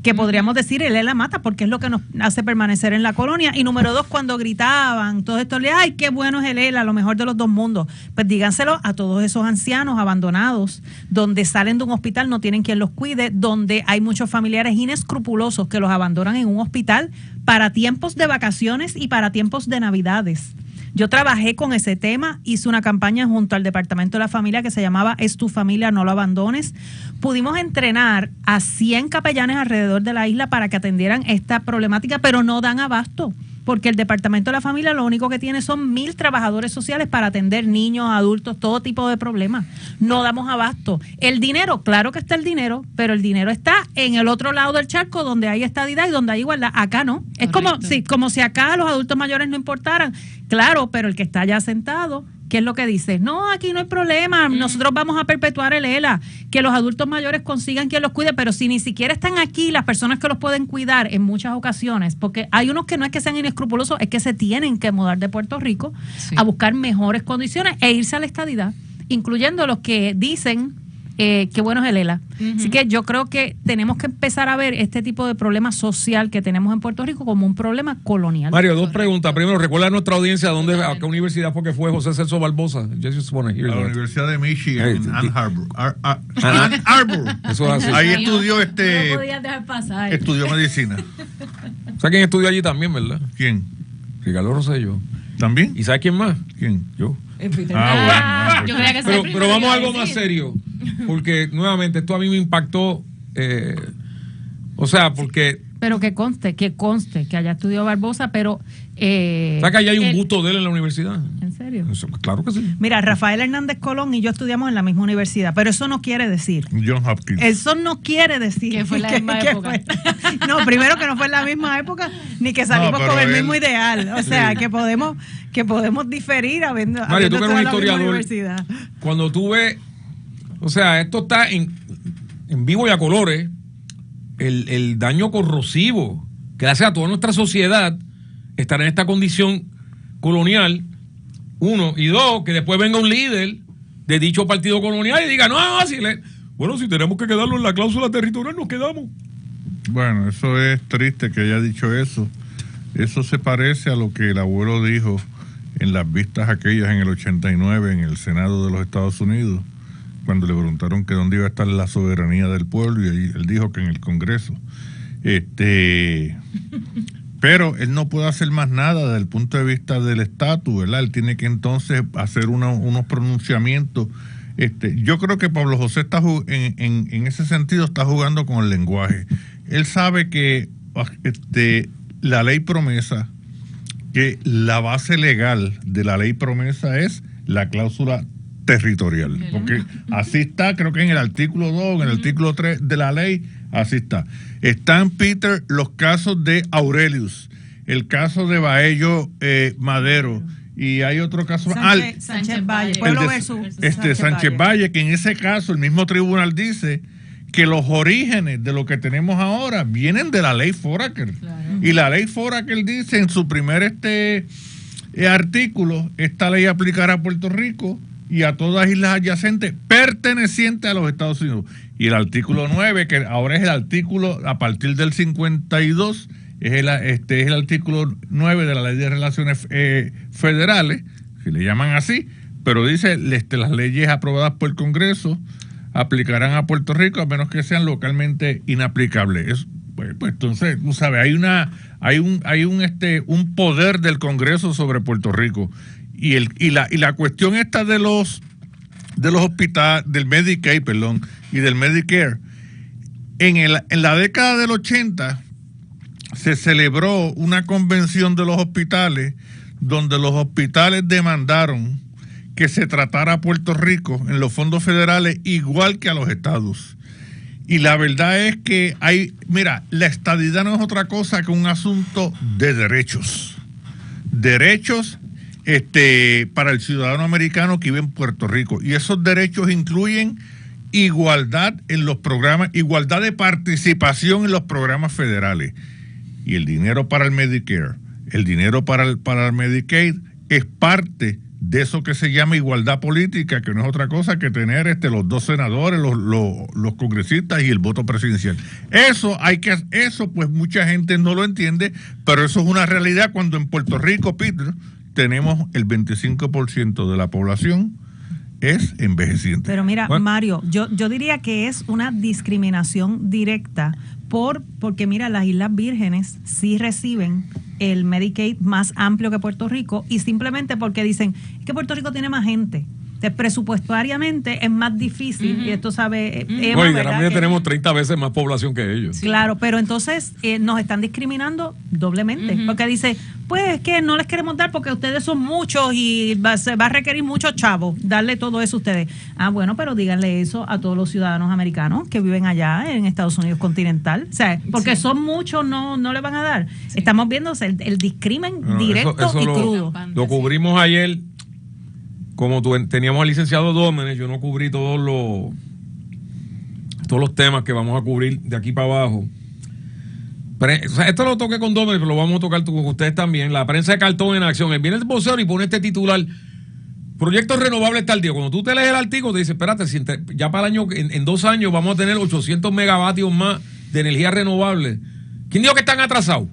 D: que podríamos decir el ELA mata porque es lo que nos hace permanecer en la colonia. Y número dos, cuando gritaban todo esto, ¡ay, qué bueno es el ELA, lo mejor de los dos mundos! Pues díganselo a todos esos ancianos abandonados, donde salen de un hospital, no tienen quien los cuide, donde hay muchos familiares inescrupulosos que los abandonan en un hospital para tiempos de vacaciones y para tiempos de Navidades. Yo trabajé con ese tema, hice una campaña junto al Departamento de la Familia que se llamaba Es tu familia, no lo abandones. Pudimos entrenar a 100 capellanes alrededor de la isla para que atendieran esta problemática, pero no dan abasto, porque el Departamento de la Familia lo único que tiene son 1,000 trabajadores sociales para atender niños, adultos, todo tipo de problemas. No damos abasto. El dinero, claro que está el dinero, pero el dinero está en el otro lado del charco donde hay estadidad y donde hay igualdad. Acá no. Es como si acá los adultos mayores no importaran. Claro, pero el que está allá sentado, ¿qué es lo que dice? No, aquí no hay problema, nosotros vamos a perpetuar el ELA, que los adultos mayores consigan quien los cuide, pero si ni siquiera están aquí las personas que los pueden cuidar en muchas ocasiones, porque hay unos que no es que sean inescrupulosos, es que se tienen que mudar de Puerto Rico a buscar mejores condiciones e irse a la estadidad, incluyendo los que dicen que bueno es el ELA. Así que yo creo que tenemos que empezar a ver este tipo de problema social que tenemos en Puerto Rico como un problema colonial.
A: Mario, dos preguntas. Primero, recuerda a nuestra audiencia a qué universidad fue que fue José Celso Barbosa. A la
E: Universidad de Michigan, en Ann Arbor. Ann Arbor.
A: Eso es así.
E: Ahí estudió
C: No lo podías dejar pasar.
E: estudió medicina.
A: ¿Sabes quién estudió allí también, verdad?
E: ¿Quién?
A: Ricardo Rosselló.
E: ¿También?
A: ¿Y sabes quién más?
E: ¿Quién?
A: Yo.
C: Yo creía que
A: Pero vamos a algo más serio, porque nuevamente esto a mí me impactó, porque...
D: Pero que conste que haya estudiado Barbosa, pero...
A: ¿Sabes que allá hay un busto de él en la universidad?
D: ¿En serio?
A: Claro que sí.
D: Mira, Rafael Hernández Colón y yo estudiamos en la misma universidad, pero eso no quiere decir...
E: John Hopkins.
D: Eso no quiere decir...
C: Que fue en la misma época.
D: No, primero que no fue en la misma época, ni que salimos con el mismo ideal. O sea, que podemos diferir habiendo
A: Mario, tú que eres un historiador,
D: universidad.
A: Cuando tú ves... O sea, esto está en vivo y a colores, el daño corrosivo que hace a toda nuestra sociedad estar en esta condición colonial, uno, y dos, que después venga un líder de dicho partido colonial y diga, si tenemos que quedarnos en la cláusula territorial, nos quedamos.
E: Bueno, eso es triste que haya dicho eso. Eso se parece a lo que el abuelo dijo en las vistas aquellas en el 89 en el Senado de los Estados Unidos, cuando le preguntaron que dónde iba a estar la soberanía del pueblo, y ahí él dijo que en el Congreso. Pero él no puede hacer más nada desde el punto de vista del estatus, ¿verdad? Él tiene que entonces hacer unos pronunciamientos. Yo creo que Pablo José está en ese sentido está jugando con el lenguaje. Él sabe que la ley promesa, que la base legal de la ley promesa es la cláusula territorial, porque así está, creo que en el artículo 2, en el artículo 3 de la ley, así está. Están, Peter, los casos de Aurelius, el caso de Baello Madero, y hay otro caso,
D: Sánchez Valle, Pueblo versus
E: Sánchez Valle, que en ese caso el mismo tribunal dice que los orígenes de lo que tenemos ahora vienen de la ley Foraker. Claro. Y la ley Foraker dice en su primer artículo, esta ley aplicará a Puerto Rico y a todas islas adyacentes pertenecientes a los Estados Unidos. Y el artículo 9, que ahora es el artículo a partir del 52, es el artículo 9 de la Ley de Relaciones Federales, si le llaman así, pero dice las leyes aprobadas por el Congreso aplicarán a Puerto Rico a menos que sean localmente inaplicables. Pues entonces, tú sabes, hay un poder del Congreso sobre Puerto Rico. Y la cuestión esta de los hospitales, del Medicaid, y del Medicare, en la década del 80 se celebró una convención de los hospitales donde los hospitales demandaron que se tratara a Puerto Rico en los fondos federales igual que a los estados. Y la verdad es que la estadidad no es otra cosa que un asunto de derechos. Derechos para el ciudadano americano que vive en Puerto Rico. Y esos derechos incluyen igualdad en los programas, igualdad de participación en los programas federales. Y el dinero para el Medicare, el dinero para el Medicaid es parte de eso que se llama igualdad política, que no es otra cosa que tener los 2 senadores, los congresistas y el voto presidencial. Eso pues mucha gente no lo entiende, pero eso es una realidad cuando en Puerto Rico, Peter, tenemos el 25% de la población es envejeciente.
D: Pero mira, Mario, yo diría que es una discriminación directa porque mira, las Islas Vírgenes sí reciben el Medicaid más amplio que Puerto Rico, y simplemente porque dicen que Puerto Rico tiene más gente. Entonces, presupuestariamente es más difícil, y esto sabe Emma,
A: Oye,
D: ¿verdad?
A: también tenemos 30 veces más población que ellos.
D: Claro, pero entonces nos están discriminando doblemente, porque dice, pues es que no les queremos dar porque ustedes son muchos y se va a requerir muchos chavos, darle todo eso a ustedes. Ah, bueno, pero díganle eso a todos los ciudadanos americanos que viven allá en Estados Unidos continental, o sea, porque son muchos, no le van a dar.
C: Sí.
D: Estamos viendo el discrimen directo
A: eso
D: y crudo.
A: Lo cubrimos ayer. Como teníamos al licenciado Dómenes, yo no cubrí todos los temas que vamos a cubrir de aquí para abajo. O sea, esto lo toqué con Dómenes, pero lo vamos a tocar con ustedes también. La prensa de cartón en acción. Él viene el vocero y pone este titular: proyectos renovables tal día. Cuando tú te lees el artículo, te dice, espérate, ya para el año, en 2 años vamos a tener 800 megavatios más de energía renovable. ¿Quién dijo que están atrasados?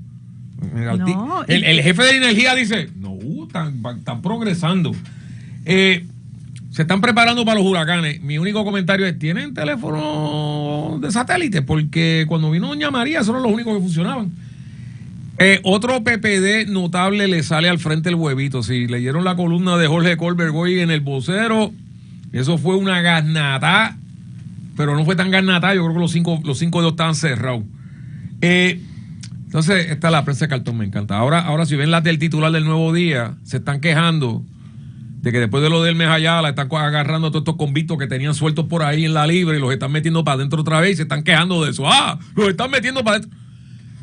A: El jefe de energía dice, no, están progresando. Se están preparando para los huracanes. Mi único comentario es, ¿tienen teléfono de satélite? Porque cuando vino Doña María, esos eran los únicos que funcionaban. Otro PPD notable le sale al frente el huevito. Si leyeron la columna de Jorge Colbert hoy en El Vocero, eso fue una garnatá, pero no fue tan garnatá. Yo creo que los cinco dedos estaban cerrados. Entonces, esta es la prensa de cartón, me encanta. Ahora si ven las del titular del Nuevo Día, se están quejando de que después de lo del Ayala están agarrando a todos estos convictos que tenían sueltos por ahí en la libre y los están metiendo para adentro otra vez y se están quejando de eso. Los están metiendo para adentro.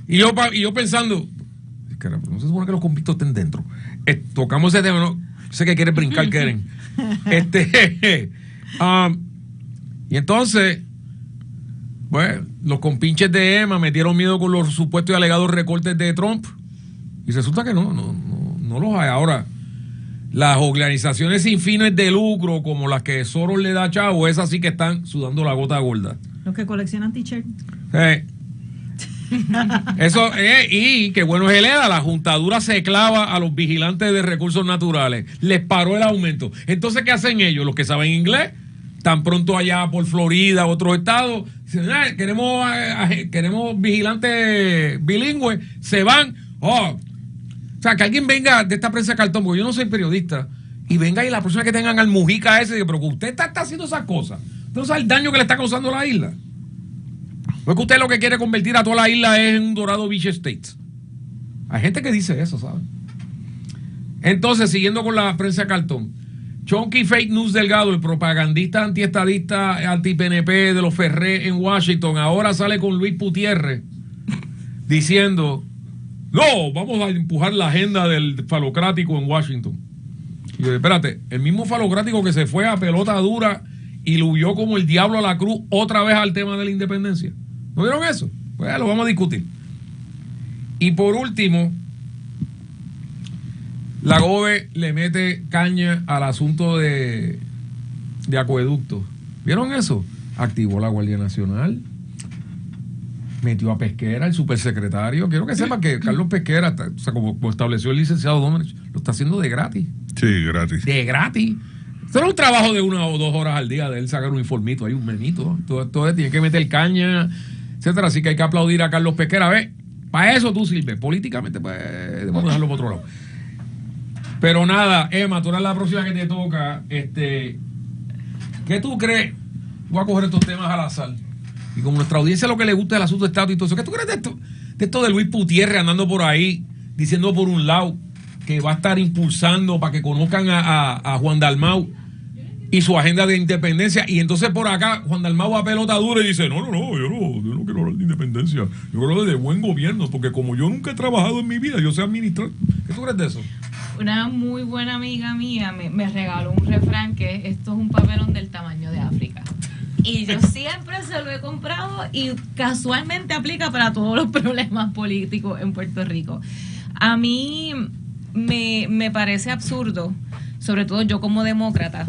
A: Y yo pensando, caramba, no se supone que los convictos estén dentro. Tocamos ese tema, no sé que quieren brincar, Keren. Y entonces, bueno, los compinches de Emma metieron miedo con los supuestos y alegados recortes de Trump y resulta que no los hay. Ahora, las organizaciones sin fines de lucro, como las que Soros le da a chavo, esas sí que están sudando la gota gorda.
D: Los que coleccionan t-shirts.
A: Eso y qué bueno es el EDA, la juntadura se clava a los vigilantes de recursos naturales, les paró el aumento. Entonces, ¿qué hacen ellos? Los que saben inglés, tan pronto allá por Florida, otros estados, dicen, queremos vigilantes bilingües, se van. O sea, que alguien venga de esta prensa de cartón, porque yo no soy periodista, y venga y la persona que tengan al Mujica ese, pero que usted está haciendo esas cosas. ¿Usted no sabe el daño que le está causando a la isla? Porque usted lo que quiere convertir a toda la isla es en un Dorado Beach Estates. Hay gente que dice eso, ¿saben? Entonces, siguiendo con la prensa de cartón, Chonky Fake News Delgado, el propagandista antiestadista, anti-PNP de los Ferré en Washington, ahora sale con Luis Putierre diciendo, no, vamos a empujar la agenda del falocrático en Washington. Y yo, espérate, el mismo falocrático que se fue a pelota dura y lo huyó como el diablo a la cruz otra vez al tema de la independencia. ¿No vieron eso? Pues lo vamos a discutir. Y por último, la GOBE le mete caña al asunto de acueductos. ¿Vieron eso? Activó la Guardia Nacional, metió a Pesquera, el supersecretario. Quiero que sepan que Carlos Pesquera, o sea, como estableció el licenciado Dómenes, lo está haciendo de gratis.
E: Sí, gratis.
A: De gratis. Esto no es un trabajo de 1 o 2 horas al día de él sacar un informito, hay un menito. Todo tiene que meter caña, etcétera. Así que hay que aplaudir a Carlos Pesquera. Ve, para eso tú sirves. Políticamente, pues, vamos a dejarlo por otro lado. Pero nada, Emma, tú eres la próxima que te toca. ¿Qué tú crees? Voy a coger estos temas al azar. Y como nuestra audiencia lo que le gusta es el asunto de estatus y todo eso, ¿qué tú crees de esto? De esto de Luis Putierre andando por ahí, diciendo por un lado que va a estar impulsando para que conozcan a Juan Dalmau y su agenda de independencia, y entonces por acá Juan Dalmau va a pelota dura y dice, no, yo no quiero hablar de independencia, yo quiero hablar de buen gobierno, porque como yo nunca he trabajado en mi vida, yo sé administrar. ¿Qué tú crees de eso?
C: Una muy buena amiga mía me regaló un refrán que esto es un papelón del tamaño de África. Y yo siempre se lo he comprado y casualmente aplica para todos los problemas políticos en Puerto Rico. A mí me parece absurdo, sobre todo yo como demócrata,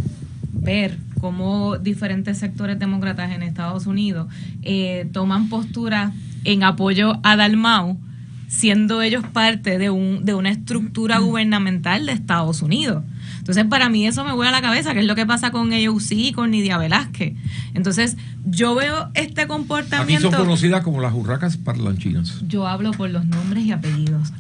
C: ver cómo diferentes sectores demócratas en Estados Unidos toman postura en apoyo a Dalmau, siendo ellos parte de una estructura gubernamental de Estados Unidos. Entonces, para mí eso me vuela la cabeza, que es lo que pasa con AOC y con Nidia Velázquez. Entonces, yo veo este comportamiento...
A: Aquí son conocidas como las urracas parlanchinas.
C: Yo hablo por los nombres y apellidos.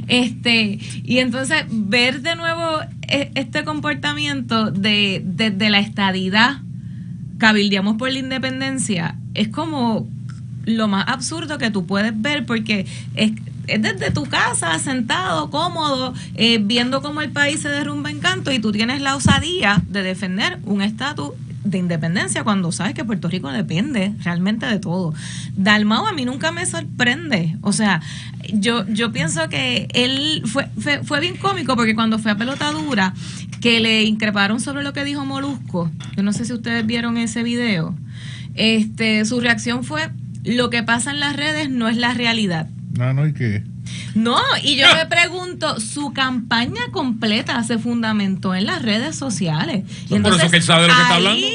C: Y entonces ver de nuevo este comportamiento de la estadidad, cabildeamos por la independencia, es como lo más absurdo que tú puedes ver, porque es desde tu casa, sentado, cómodo, viendo cómo el país se derrumba en canto, y tú tienes la osadía de defender un estatus de independencia cuando sabes que Puerto Rico depende realmente de todo. Dalmau a mí nunca me sorprende. O sea, yo pienso que él fue bien cómico, porque cuando fue a Pelota Dura, que le increparon sobre lo que dijo Molusco, yo no sé si ustedes vieron ese video, su reacción fue: lo que pasa en las redes no es la realidad.
E: No, ¿y qué?
C: No, y yo me pregunto, su campaña completa se fundamentó en las redes sociales. Y entonces,
A: por eso que él sabe lo que está hablando.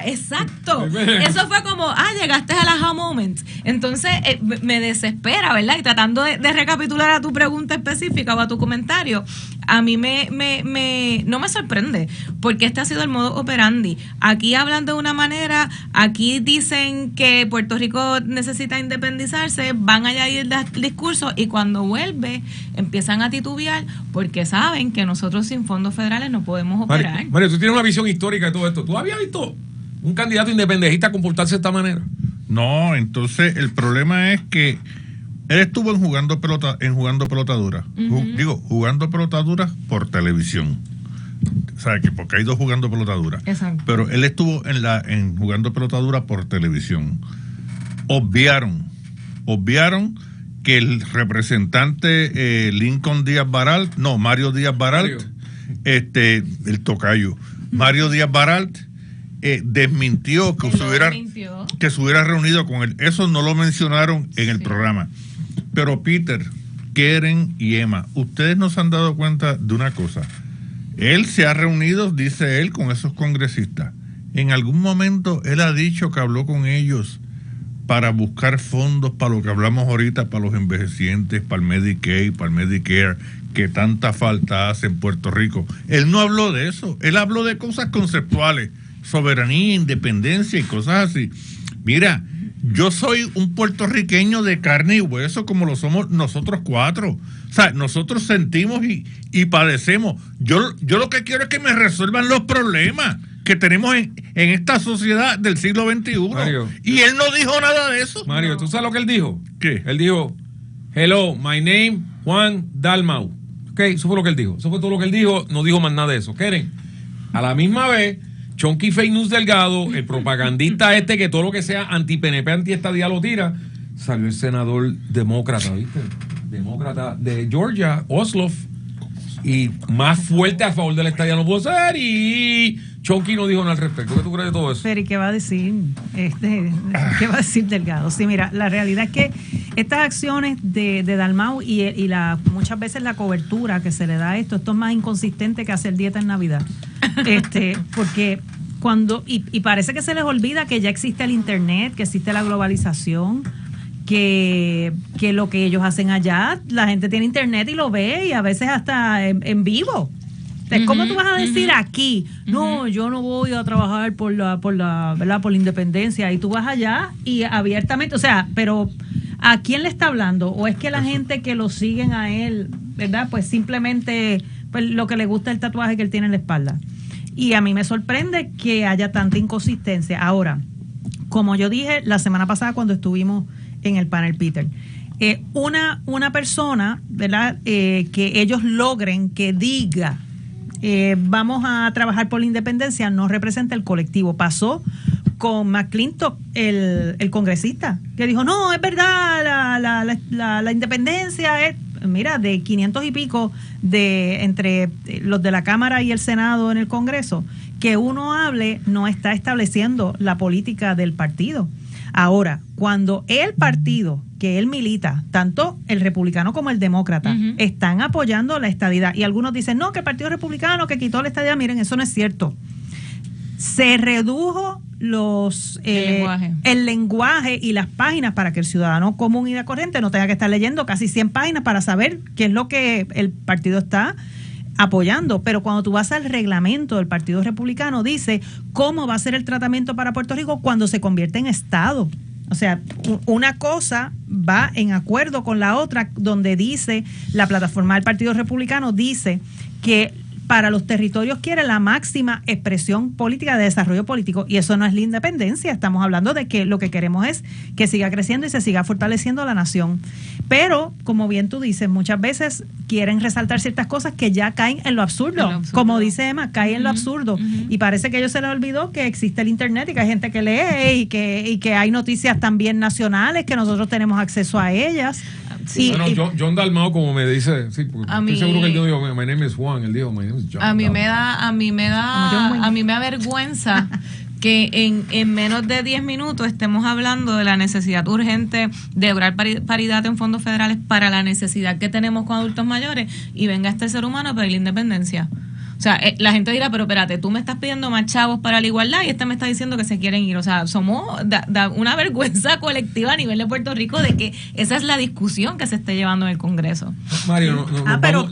C: Exacto. Eso fue como, llegaste al aha moment. Entonces, me desespera, ¿verdad? Y tratando de recapitular a tu pregunta específica o a tu comentario, a mí no me sorprende, porque este ha sido el modo operandi. Aquí hablan de una manera, aquí dicen que Puerto Rico necesita independizarse, van allá y el discurso, y cuando vuelve empiezan a titubear porque saben que nosotros sin fondos federales no podemos operar.
A: Mario, tú tienes una visión histórica de todo esto. ¿Tú habías visto un candidato independentista comportarse de esta manera?
E: No, entonces el problema es que él estuvo jugando pelota dura. Jugando pelota dura por televisión. O sea, que porque hay dos jugando pelota dura.
C: Exacto.
E: Pero él estuvo en jugando pelota dura por televisión. Obviaron que el representante Mario Díaz Baralt, el tocayo, Mario Díaz Baralt, desmintió que se hubiera reunido con él. Eso no lo mencionaron en el programa. Pero Peter, Keren y Emma, ustedes no se han dado cuenta de una cosa. Él se ha reunido, dice él, con esos congresistas. En algún momento él ha dicho que habló con ellos para buscar fondos para lo que hablamos ahorita, para los envejecientes, para el Medicaid, para el Medicare, que tanta falta hace en Puerto Rico. Él no habló de eso, él habló de cosas conceptuales, soberanía, independencia y cosas así. Mira, yo soy un puertorriqueño de carne y hueso, como lo somos nosotros cuatro. O sea, nosotros sentimos y padecemos. Yo lo que quiero es que me resuelvan los problemas que tenemos en esta sociedad del siglo XXI.
A: Mario,
E: y él no dijo nada de eso.
A: Mario, ¿tú sabes lo que él dijo?
E: ¿Qué?
A: Él dijo: hello, my name, Juan Dalmau. Ok, eso fue lo que él dijo. Eso fue todo lo que él dijo. No dijo más nada de eso. ¿Quieren? A la misma vez, Chonky Fake News Delgado, el propagandista que todo lo que sea anti-PNP, anti-estadía lo tira, salió el senador demócrata, ¿viste? Demócrata de Georgia, Ossoff, y más fuerte a favor de la estadía no pudo ser, y Chonky no dijo nada al respecto. ¿Qué tú crees de todo eso?
D: Pero ¿y qué va a decir? ¿Qué va a decir Delgado? Sí, mira, la realidad es que estas acciones de Dalmau y muchas veces la cobertura que se le da a esto es más inconsistente que hacer dieta en Navidad. Porque y parece que se les olvida que ya existe el internet, que existe la globalización, que lo que ellos hacen allá, la gente tiene internet y lo ve, y a veces hasta en vivo. Entonces, ¿cómo tú vas a decir aquí? No, yo no voy a trabajar por la independencia, y tú vas allá y abiertamente, o sea, pero ¿a quién le está hablando? ¿O es que la gente que lo siguen a él, verdad? Pues simplemente lo que le gusta es el tatuaje que él tiene en la espalda. Y a mí me sorprende que haya tanta inconsistencia. Ahora, como yo dije la semana pasada cuando estuvimos en el panel, Peter, una persona, ¿verdad? Que ellos logren que diga vamos a trabajar por la independencia, no representa el colectivo. Pasó con McClintock, el congresista, que dijo, no, es verdad, la independencia es, mira, de 500 y pico entre los de la Cámara y el Senado en el Congreso, que uno hable no está estableciendo la política del partido. Ahora, cuando el partido que él milita, tanto el republicano como el demócrata, están apoyando la estadidad, y algunos dicen, no, que el partido republicano que quitó la estadidad, miren, eso no es cierto. Se redujo el lenguaje y las páginas para que el ciudadano común y de corriente no tenga que estar leyendo casi 100 páginas para saber qué es lo que el partido está apoyando. Pero cuando tú vas al reglamento del Partido Republicano, dice cómo va a ser el tratamiento para Puerto Rico cuando se convierte en Estado. O sea, una cosa va en acuerdo con la otra, donde dice, la plataforma del Partido Republicano dice que para los territorios quiere la máxima expresión política de desarrollo político, y eso no es la independencia. Estamos hablando de que lo que queremos es que siga creciendo y se siga fortaleciendo la nación. Pero, como bien tú dices, muchas veces quieren resaltar ciertas cosas que ya caen en lo absurdo. Como dice Emma, cae en lo absurdo. Y parece que a ellos se les olvidó que existe el internet y que hay gente que lee y que hay noticias también nacionales que nosotros tenemos acceso a ellas.
C: Sí.
A: Bueno, John Dalmau, como me dice, sí, porque estoy seguro que él dijo, my name is Juan, él dijo, my name is John.
C: A mí me da vergüenza que en menos de 10 minutos estemos hablando de la necesidad urgente de lograr paridad en fondos federales para la necesidad que tenemos con adultos mayores, y venga este ser humano a pedir la independencia. O sea, la gente dirá, pero espérate, tú me estás pidiendo más chavos para la igualdad y me está diciendo que se quieren ir. O sea, somos una vergüenza colectiva a nivel de Puerto Rico de que esa es la discusión que se esté llevando en el Congreso.
A: Mario,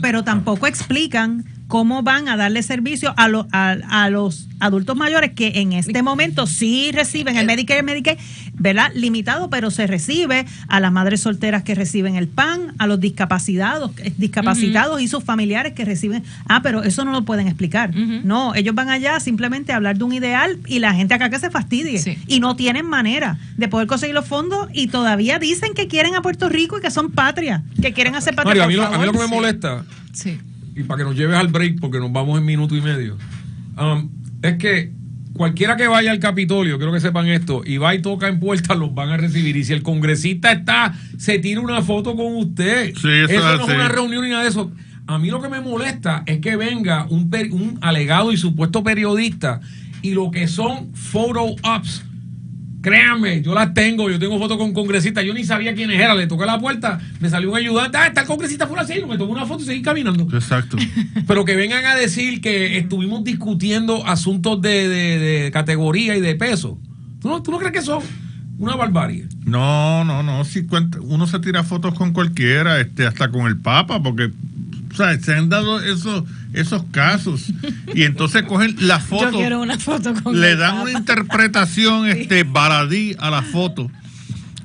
D: pero tampoco explican cómo van a darle servicio a los adultos mayores que en este momento sí reciben el Medicare y Medicaid, ¿verdad? Limitado, pero se recibe, a las madres solteras que reciben el PAN, a los discapacitados y sus familiares que reciben. Pero eso no lo pueden explicar. No, ellos van allá simplemente a hablar de un ideal y la gente acá que se fastidie.
C: Sí.
D: Y no tienen manera de poder conseguir los fondos y todavía dicen que quieren a Puerto Rico y que son patria, que quieren hacer patria.
A: Mario, a mí lo que me molesta,
C: sí,
A: y para que nos lleves al break, porque nos vamos en minuto y medio, es que cualquiera que vaya al Capitolio, quiero que sepan esto, y va y toca en puertas, los van a recibir. Y si el congresista se tira una foto con usted,
E: sí,
A: eso no es una reunión ni nada de eso. A mí lo que me molesta es que venga un alegado y supuesto periodista, y lo que son photo ops, créanme, yo las tengo, yo tengo fotos con congresistas, yo ni sabía quiénes eran, le toqué la puerta, me salió un ayudante, está el congresista fuera así, me tomó una foto y seguí caminando.
E: Exacto.
A: Pero que vengan a decir que estuvimos discutiendo asuntos de categoría y de peso, ¿tú no crees que eso es una barbarie?
E: No, si uno se tira fotos con cualquiera, hasta con el Papa, porque se han dado esos casos, y entonces cogen la foto,
C: yo quiero una foto con
E: le
C: el
E: dan
C: Papa.
E: una interpretación baladí a la foto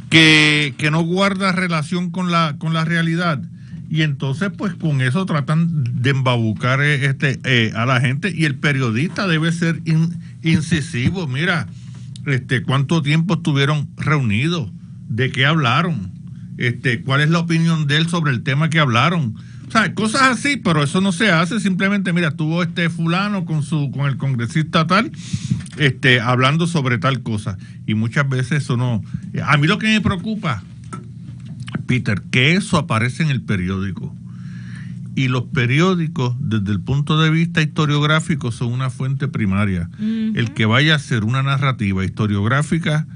E: que no guarda relación con la realidad, y entonces pues con eso tratan de embabucar a la gente, y el periodista debe ser incisivo. Mira, cuánto tiempo estuvieron reunidos, de qué hablaron, cuál es la opinión de él sobre el tema que hablaron. O sea, cosas así, pero eso no se hace. Simplemente, mira, tuvo fulano con el congresista tal, hablando sobre tal cosa. Y muchas veces eso no. A mí lo que me preocupa, Peter, que eso aparece en el periódico. Y los periódicos, desde el punto de vista historiográfico, son una fuente primaria. El que vaya a hacer una narrativa historiográfica,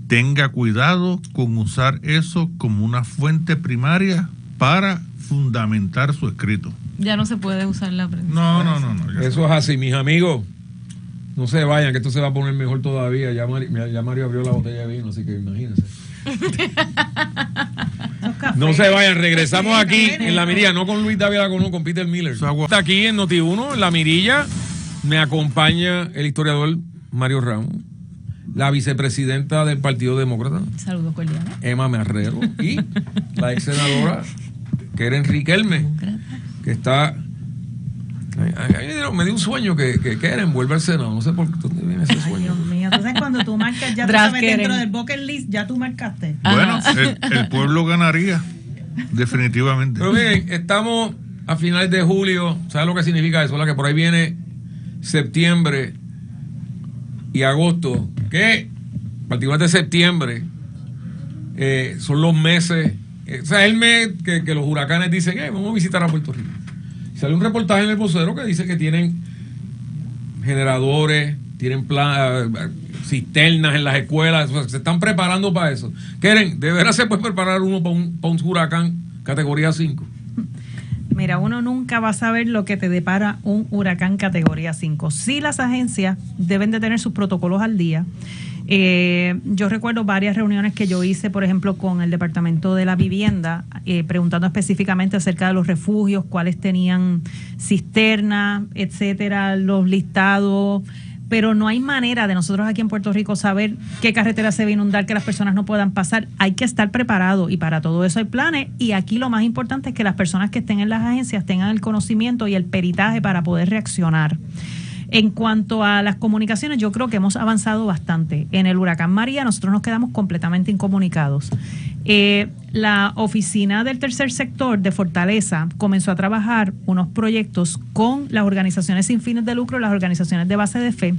E: tenga cuidado con usar eso como una fuente primaria para fundamentar su escrito.
C: Ya no se puede usar la prensa.
E: No.
A: Eso es así, mis amigos. No se vayan, que esto se va a poner mejor todavía. Ya Mario abrió la botella de vino, así que imagínense. No se vayan, regresamos aquí en La Mirilla, no con Luis Dávila, con Peter Miller. Está aquí en Noti1, en La Mirilla. Me acompaña el historiador Mario Ramos, la vicepresidenta del Partido Demócrata,
C: saludos cordiales,
A: Emma Marrero, y la ex senadora Keren Riquelme, que está... me dio un sueño que Keren vuelve al Senado. No sé por dónde viene ese sueño.
D: Dios mío, entonces cuando tú marcas, ya tú sabes, dentro del bucket list, ya tú marcaste.
E: Bueno, el pueblo ganaría, definitivamente.
A: Pero bien, estamos a finales de julio. ¿Sabes lo que significa eso? Que por ahí viene septiembre y agosto, que particularmente septiembre son los meses, o sea, el mes que los huracanes dicen, vamos a visitar a Puerto Rico. Y sale un reportaje en El Vocero que dice que tienen generadores, tienen cisternas en las escuelas, o sea, se están preparando para eso. ¿Quieren? ¿De veras se puede preparar uno para un huracán categoría 5?
D: Mira, uno nunca va a saber lo que te depara un huracán categoría 5. Sí, las agencias deben de tener sus protocolos al día. Yo recuerdo varias reuniones que yo hice, por ejemplo, con el Departamento de la Vivienda, preguntando específicamente acerca de los refugios, cuáles tenían cisternas, etcétera, los listados, pero no hay manera de nosotros aquí en Puerto Rico saber qué carretera se va a inundar, que las personas no puedan pasar. Hay que estar preparado y para todo eso hay planes, y aquí lo más importante es que las personas que estén en las agencias tengan el conocimiento y el peritaje para poder reaccionar. En cuanto a las comunicaciones, yo creo que hemos avanzado bastante. En el huracán María nosotros nos quedamos completamente incomunicados. La oficina del tercer sector de Fortaleza comenzó a trabajar unos proyectos con las organizaciones sin fines de lucro, las organizaciones de base de fe,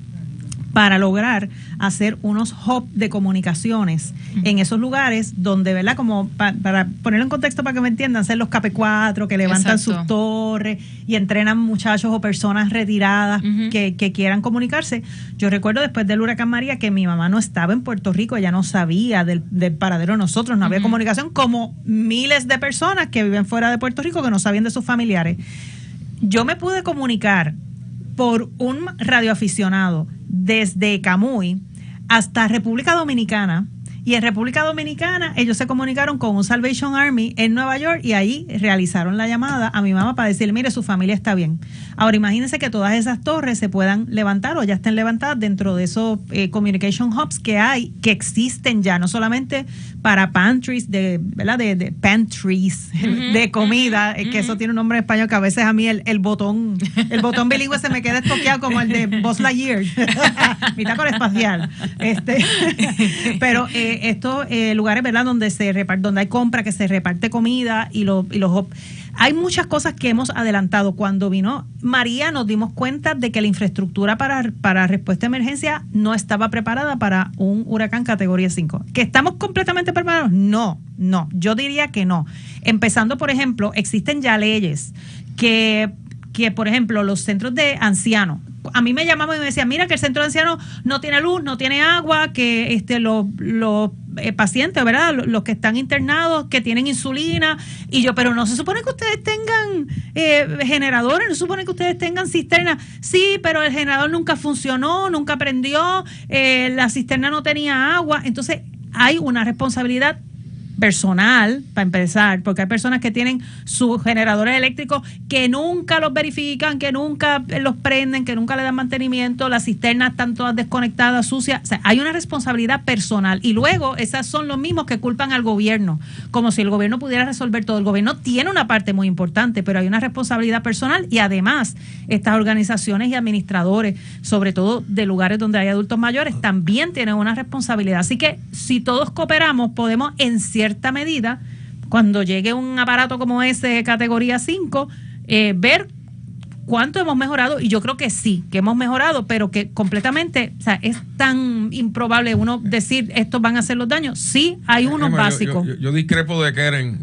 D: para lograr hacer unos hubs de comunicaciones en esos lugares donde, ¿verdad? Como para ponerlo en contexto para que me entiendan, ser los KP4 que levantan sus torres y entrenan muchachos o personas retiradas que quieran comunicarse. Yo recuerdo después del huracán María que mi mamá no estaba en Puerto Rico, ella no sabía del paradero de nosotros, no había comunicación, como miles de personas que viven fuera de Puerto Rico que no sabían de sus familiares. Yo me pude comunicar por un radioaficionado desde Camuy hasta República Dominicana, y en República Dominicana ellos se comunicaron con un Salvation Army en Nueva York y ahí realizaron la llamada a mi mamá para decirle, mire, su familia está bien. Ahora imagínense que todas esas torres se puedan levantar o ya estén levantadas dentro de esos communication hubs que hay, que existen ya, no solamente para pantries ¿verdad? De pantries de comida, que eso tiene un nombre en español que a veces a mí el botón bilingüe se me queda estoqueado como el de Buzz Lightyear, bitácora espacial. Pero estos lugares, ¿verdad? Donde hay compra, que se reparte comida y los hay muchas cosas que hemos adelantado. Cuando vino María nos dimos cuenta de que la infraestructura para respuesta a emergencia no estaba preparada para un huracán categoría 5. ¿Que estamos completamente preparados? No, yo diría que no. Empezando, por ejemplo, existen ya leyes que por ejemplo, los centros de ancianos, a mí me llamaban y me decían, mira que el centro de ancianos no tiene luz, no tiene agua, que los pacientes, ¿verdad? Los que están internados, que tienen insulina, y yo, pero no se supone que ustedes tengan generadores, no se supone que ustedes tengan cisternas. Sí, pero el generador nunca funcionó, nunca prendió, la cisterna no tenía agua. Entonces hay una responsabilidad personal, para empezar, porque hay personas que tienen sus generadores eléctricos que nunca los verifican, que nunca los prenden, que nunca le dan mantenimiento, las cisternas están todas desconectadas, sucias. O sea, hay una responsabilidad personal, y luego esas son los mismos que culpan al gobierno, como si el gobierno pudiera resolver todo. El gobierno tiene una parte muy importante, pero hay una responsabilidad personal, y además estas organizaciones y administradores, sobre todo de lugares donde hay adultos mayores, también tienen una responsabilidad. Así que si todos cooperamos, podemos en cierta medida, cuando llegue un aparato como ese categoría 5, ver cuánto hemos mejorado, y yo creo que sí, que hemos mejorado, pero que completamente, o sea, es tan improbable uno decir estos van a hacer los daños. Sí, hay unos básicos.
A: Yo discrepo de Keren,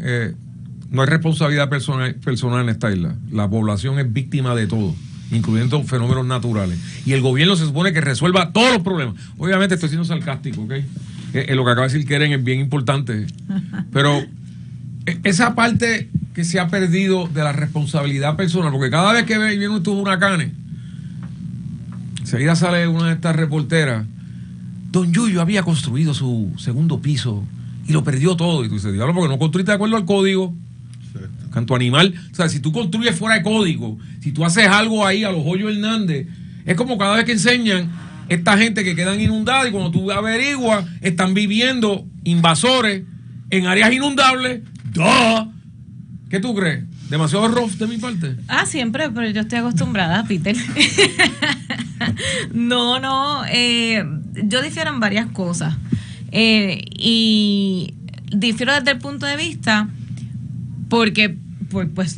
A: no hay responsabilidad personal en esta isla. La población es víctima de todo, incluyendo fenómenos naturales, y el gobierno se supone que resuelva todos los problemas. Obviamente estoy siendo sarcástico, ¿ok? Lo que acaba de decir Keren es bien importante, pero esa parte que se ha perdido de la responsabilidad personal, porque cada vez que vienen estos huracanes, enseguida sale una de estas reporteras, don Yuyo había construido su segundo piso y lo perdió todo, y tú dices, diablo, porque no construiste de acuerdo al código. Canto animal. O sea, si tú construyes fuera de código, si tú haces algo ahí a los Hoyo Hernández, es como cada vez que enseñan esta gente que quedan inundadas, y cuando tú averiguas, están viviendo invasores en áreas inundables. ¡Duh! ¿Qué tú crees? ¿Demasiado rough de mi parte?
C: Siempre, pero yo estoy acostumbrada, Peter. No, yo difiero en varias cosas. Y difiero desde el punto de vista porque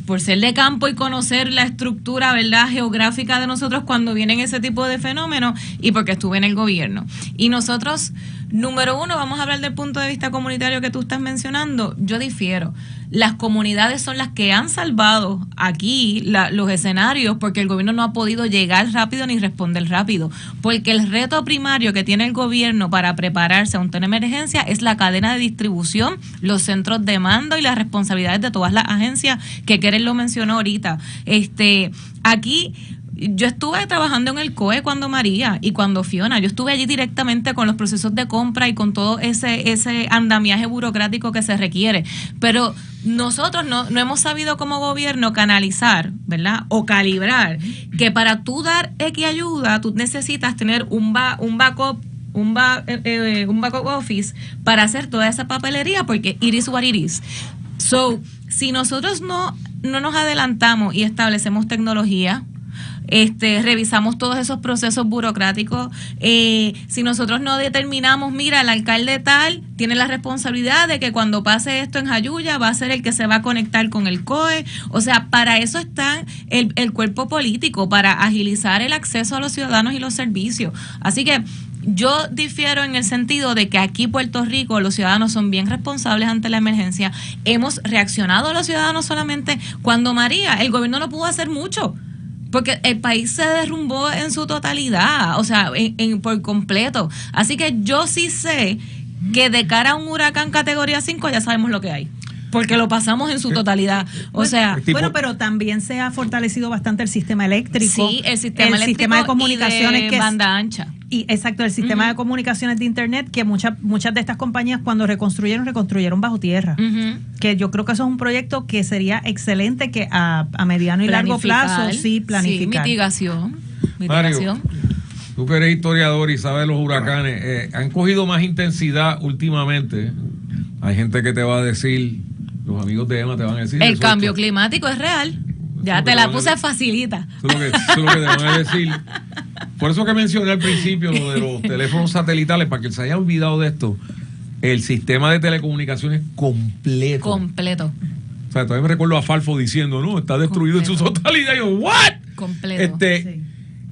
C: por ser de campo y conocer la estructura, ¿verdad?, geográfica de nosotros cuando vienen ese tipo de fenómenos, y porque estuve en el gobierno. Y nosotros, número uno, vamos a hablar del punto de vista comunitario que tú estás mencionando. Yo difiero. Las comunidades son las que han salvado aquí los escenarios, porque el gobierno no ha podido llegar rápido ni responder rápido, porque el reto primario que tiene el gobierno para prepararse a una emergencia es la cadena de distribución, los centros de mando y las responsabilidades de todas las agencias que Keren lo mencionó ahorita. Aquí Yo estuve trabajando en el COE cuando María y cuando Fiona. Yo estuve allí directamente con los procesos de compra y con todo ese andamiaje burocrático que se requiere. Pero nosotros no hemos sabido como gobierno canalizar, ¿verdad? O calibrar que para tú dar X ayuda, tú necesitas tener un backup office para hacer toda esa papelería, porque it is what it is. So, si nosotros no nos adelantamos y establecemos tecnología, revisamos todos esos procesos burocráticos, si nosotros no determinamos, mira, el alcalde tal tiene la responsabilidad de que cuando pase esto en Jayuya va a ser el que se va a conectar con el COE, o sea, para eso está el cuerpo político, para agilizar el acceso a los ciudadanos y los servicios. Así que yo difiero en el sentido de que aquí en Puerto Rico los ciudadanos son bien responsables ante la emergencia. Hemos reaccionado a los ciudadanos solamente cuando María, el gobierno no pudo hacer mucho, porque el país se derrumbó en su totalidad, o sea, por completo. Así que yo sí sé que de cara a un huracán categoría 5 ya sabemos lo que hay, porque lo pasamos en su totalidad. O sea,
D: bueno, pero también se ha fortalecido bastante el sistema eléctrico.
C: Sí, el sistema eléctrico
D: de comunicaciones,
C: y de
D: que
C: banda ancha.
D: Y exacto, el sistema de comunicaciones de internet, que muchas de estas compañías cuando reconstruyeron bajo tierra. Que yo creo que eso es un proyecto que sería excelente que a mediano y largo plazo sí planificar.
C: Sí, mitigación.
A: Mario, tú que eres historiador y sabes los huracanes, han cogido más intensidad últimamente. Hay gente que te va a decir, los amigos de Emma te van a decir.
C: El cambio climático es real. Ya te la puse facilita.
A: Eso es lo que te van a decir. Por eso que mencioné al principio lo de los teléfonos satelitales, para que se haya olvidado de esto. El sistema de telecomunicaciones completo. O sea, todavía me recuerdo a Falfo diciendo, no, está destruido completo en su totalidad. Y yo, ¿what?
C: Completo.
A: Sí.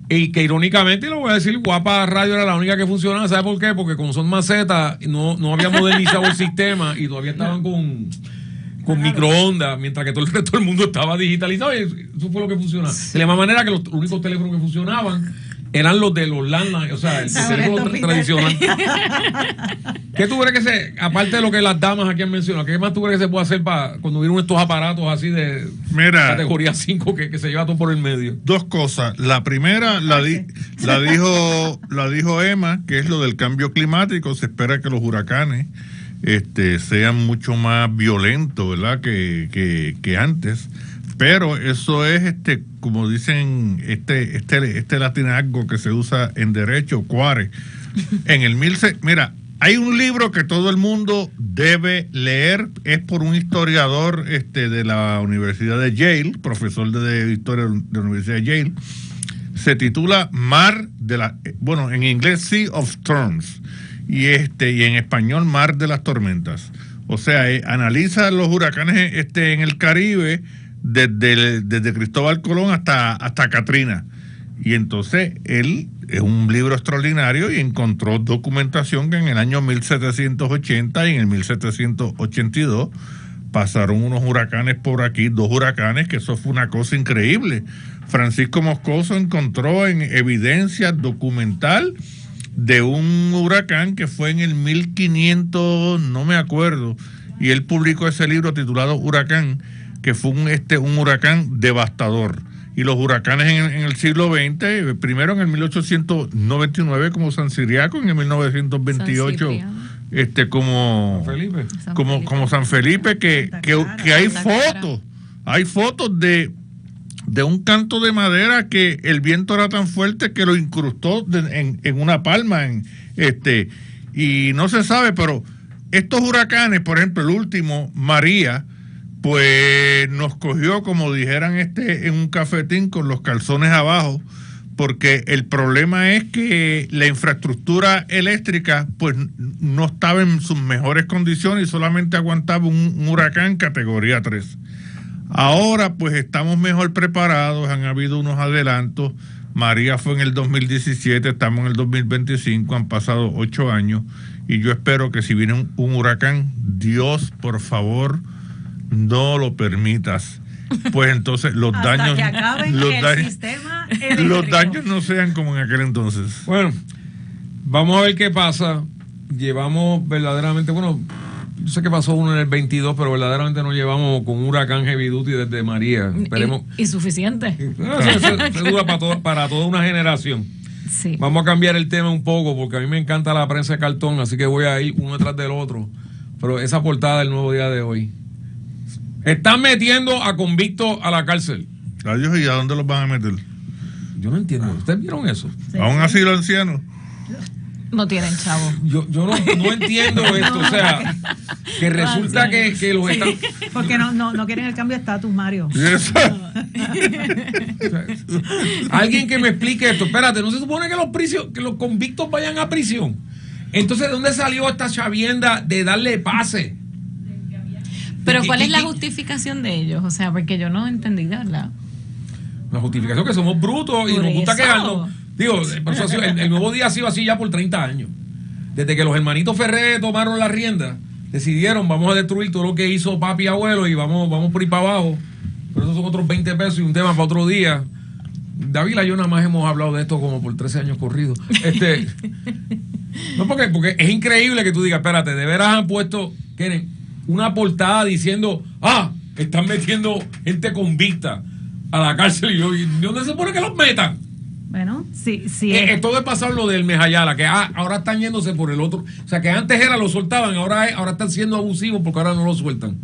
A: Y que irónicamente, lo voy a decir, Guapa Radio era la única que funcionaba. ¿Sabe por qué? Porque con Son Maceta no había modernizado el sistema y todavía estaban con microondas, mientras que todo el resto del mundo estaba digitalizado. Y eso fue lo que funcionaba. De la misma manera que los únicos teléfonos que funcionaban eran los de los landline, o sea, el teléfono tradicional. ¿Qué tú crees que se, aparte de lo que las damas aquí han mencionado, qué más tú crees que se puede hacer para cuando hubieran estos aparatos así de categoría 5 que se lleva todo por el medio?
E: Dos cosas. La primera la dijo Emma, que es lo del cambio climático. Se espera que los huracanes sean mucho más violentos, ¿verdad? que antes. Pero eso es como dicen este latinazgo que se usa en derecho, cuare. Mira, hay un libro que todo el mundo debe leer, es por un historiador de la Universidad de Yale, profesor de historia de la Universidad de Yale. Se titula en inglés Sea of Storms y en español Mar de las Tormentas. O sea, analiza los huracanes en el Caribe desde Cristóbal Colón hasta Katrina. Y entonces él es un libro extraordinario y encontró documentación que en el año 1780 y en el 1782 pasaron unos huracanes por aquí, 2 huracanes, que eso fue una cosa increíble. Francisco Moscoso encontró en evidencia documental de un huracán que fue en el 1500, no me acuerdo, y él publicó ese libro titulado Huracán, que fue un huracán devastador. Y los huracanes en el siglo XX, primero en el 1899 como San Ciriaco, en el 1928 como San Felipe, que hay fotos de un canto de madera que el viento era tan fuerte que lo incrustó en una palma, y no se sabe, pero estos huracanes, por ejemplo, el último, María, pues nos cogió, como dijeran en un cafetín, con los calzones abajo, porque el problema es que la infraestructura eléctrica pues no estaba en sus mejores condiciones y solamente aguantaba un huracán categoría 3. Ahora pues estamos mejor preparados, han habido unos adelantos. María fue en el 2017, estamos en el 2025, han pasado 8 años y yo espero que si viene un huracán, Dios, por favor, no lo permitas, pues entonces los daños no sean como en aquel entonces.
A: Bueno, vamos a ver qué pasa. Llevamos verdaderamente, Yo sé que pasó uno en el 22, pero verdaderamente nos llevamos con un huracán heavy duty desde María. Esperemos.
C: Y suficiente.
A: Se dura para toda una generación.
C: Sí.
A: Vamos a cambiar el tema un poco, porque a mí me encanta la prensa de cartón, así que voy a ir uno detrás del otro. Pero esa portada del Nuevo Día de hoy. Están metiendo a convictos a la cárcel.
E: Adiós, ¿y a dónde los van a meter?
A: Yo no entiendo. ¿Ustedes vieron eso?
D: Sí,
E: ¿A un asilo anciano?
C: No tienen chavo.
A: Yo no entiendo esto. O sea, que resulta que los están...
D: Porque no quieren el cambio de estatus, Mario.
E: ¿Y eso?
A: Alguien que me explique esto. Espérate, ¿no se supone que los convictos vayan a prisión? Entonces, ¿de dónde salió esta chavienda de darle pase?
C: Pero ¿cuál es la justificación de ellos? O sea, porque yo no entendí, de verdad.
A: La justificación que somos brutos y
C: Por
A: nos gusta
C: eso.
A: quejarnos. Digo, por eso ha sido- el Nuevo Día ha sido así ya por 30 años. Desde que los hermanitos Ferré tomaron la rienda, decidieron, vamos a destruir todo lo que hizo papi y abuelo y vamos por ahí para abajo. Pero esos son otros 20 pesos y un tema para otro día. David y yo nada más hemos hablado de esto como por 13 años corridos. No, porque es increíble que tú digas, espérate, de veras han puesto, Keren, una portada diciendo, están metiendo gente convicta a la cárcel. Y yo, ¿y dónde se supone que los metan?
D: Bueno, sí.
A: Todo es pasar lo del Mejayala, que ahora están yéndose por el otro. O sea, que antes lo soltaban, ahora están siendo abusivos porque ahora no lo sueltan.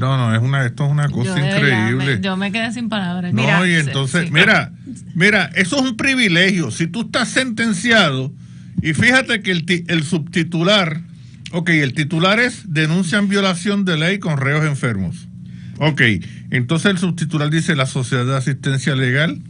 E: No, esto es una cosa
C: Yo, de verdad,
E: increíble.
C: yo me quedé sin palabras.
E: No,
C: Mira,
E: y entonces,
C: sí.
E: mira, eso es un privilegio. Si tú estás sentenciado, y fíjate que el subtitular, el titular es denuncian violación de ley con reos enfermos. Entonces el subtitular dice la Sociedad de Asistencia Legal.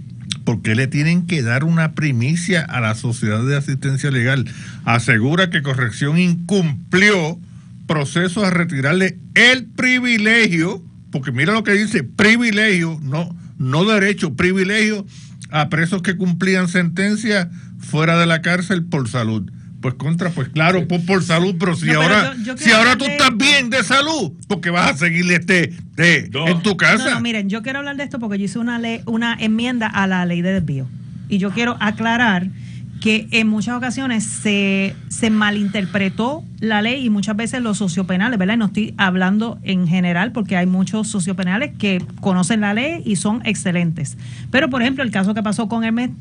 E: ¿Por qué le tienen que dar una primicia a la Sociedad de Asistencia Legal? Asegura que Corrección incumplió proceso a retirarle el privilegio, porque mira lo que dice, privilegio, no derecho, privilegio a presos que cumplían sentencia fuera de la cárcel por salud. Pues claro, por salud, pero si
D: No, pero
E: ahora
D: yo
E: si
D: quiero
E: ahora tú
D: hablar de
E: estás
D: esto.
E: bien de salud, porque vas a seguirle en tu casa.
D: No, miren, yo quiero hablar de esto porque yo hice una enmienda a la ley de desvío. Y yo quiero aclarar que en muchas ocasiones se malinterpretó la ley y muchas veces los sociopenales, ¿verdad? Y no estoy hablando en general porque hay muchos sociopenales que conocen la ley y son excelentes. Pero, por ejemplo, el caso que pasó con Hermes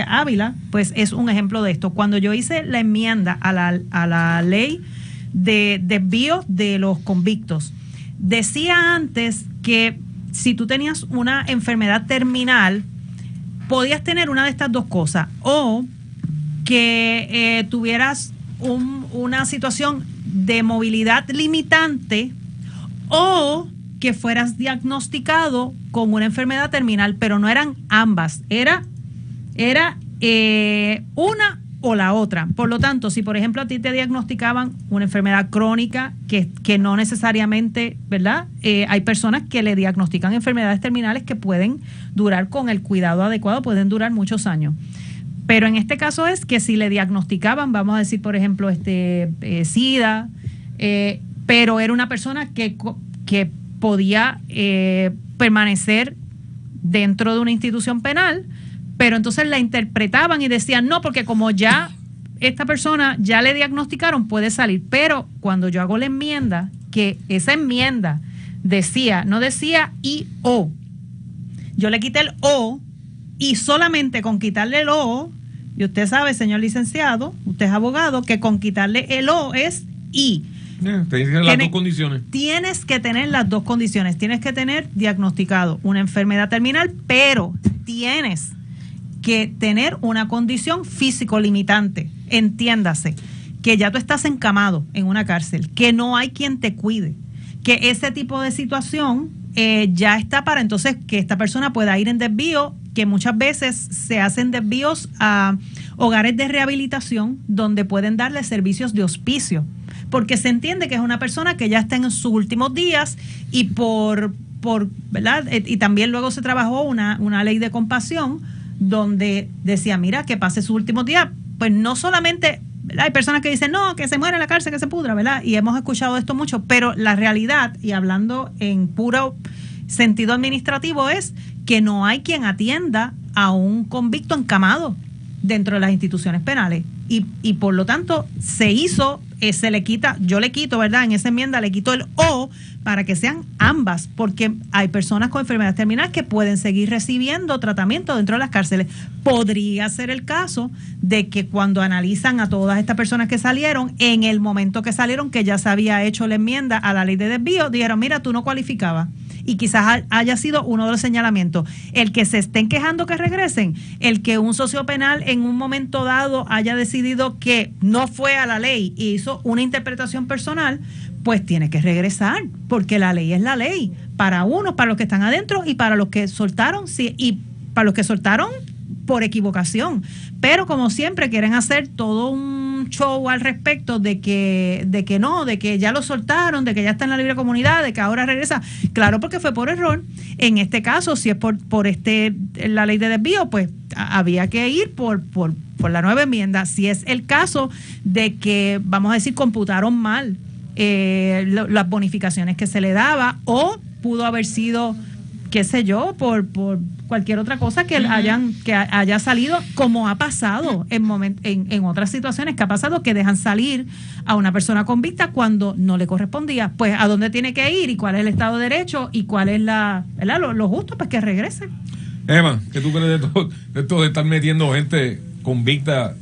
D: Ávila, pues es un ejemplo de esto. Cuando yo hice la enmienda a la ley de desvío de los convictos, decía antes que si tú tenías una enfermedad terminal, podías tener una de estas dos cosas, o que tuvieras una situación de movilidad limitante, o que fueras diagnosticado con una enfermedad terminal, pero no eran ambas, era una o la otra. Por lo tanto, si por ejemplo a ti te diagnosticaban una enfermedad crónica que no necesariamente, ¿verdad? Hay personas que le diagnostican enfermedades terminales que pueden durar con el cuidado adecuado, pueden durar muchos años. Pero en este caso es que si le diagnosticaban, vamos a decir, por ejemplo, SIDA, pero era una persona que podía permanecer dentro de una institución penal, pero entonces la interpretaban y decían, no, porque como ya esta persona ya le diagnosticaron, puede salir. Pero cuando yo hago la enmienda, que esa enmienda no decía y o, yo le quité el o, y solamente con quitarle el o, y usted sabe, señor licenciado, usted es abogado, que con quitarle el o es y.
A: Te dicen las dos condiciones.
D: Tienes que tener las dos condiciones. Tienes que tener diagnosticado una enfermedad terminal, pero tienes que tener una condición físico limitante. Entiéndase, que ya tú estás encamado en una cárcel, que no hay quien te cuide, que ese tipo de situación ya está para entonces que esta persona pueda ir en desvío, que muchas veces se hacen desvíos a hogares de rehabilitación donde pueden darle servicios de hospicio, porque se entiende que es una persona que ya está en sus últimos días y ¿verdad? Y también luego se trabajó una ley de compasión donde decía, mira, que pase sus últimos días, pues no solamente, ¿verdad? Hay personas que dicen, no, que se muera en la cárcel, que se pudra, ¿verdad? Y hemos escuchado esto mucho, pero la realidad, y hablando en puro sentido administrativo, es que no hay quien atienda a un convicto encamado dentro de las instituciones penales. Y por lo tanto se hizo se le quita, yo le quito, ¿verdad? En esa enmienda le quito el o para que sean ambas, porque hay personas con enfermedades terminales que pueden seguir recibiendo tratamiento dentro de las cárceles. Podría ser el caso de que cuando analizan a todas estas personas que salieron, en el momento que salieron, que ya se había hecho la enmienda a la ley de desvío, dijeron, mira, tú no cualificabas. Y quizás haya sido uno de los señalamientos. El que se estén quejando que regresen, el que un socio penal en un momento dado haya decidido que no fue a la ley y hizo una interpretación personal, pues tiene que regresar, porque la ley es la ley. Para unos, para los que están adentro y para los que soltaron, sí, y para los que soltaron por equivocación. Pero como siempre quieren hacer todo un show al respecto de que ya lo soltaron, de que ya está en la libre comunidad, de que ahora regresa. Claro, porque fue por error. En este caso, si es por la ley de desvío, pues había que ir por la nueva enmienda. Si es el caso de que, vamos a decir, computaron mal las bonificaciones que se le daba, o pudo haber sido, qué sé yo, por cualquier otra cosa que haya salido, como ha pasado en otras situaciones, que ha pasado que dejan salir a una persona convicta cuando no le correspondía. Pues a dónde tiene que ir y cuál es el Estado de Derecho y cuál es lo justo, pues que regrese.
A: Emma, ¿qué tú crees de esto de estar metiendo gente convicta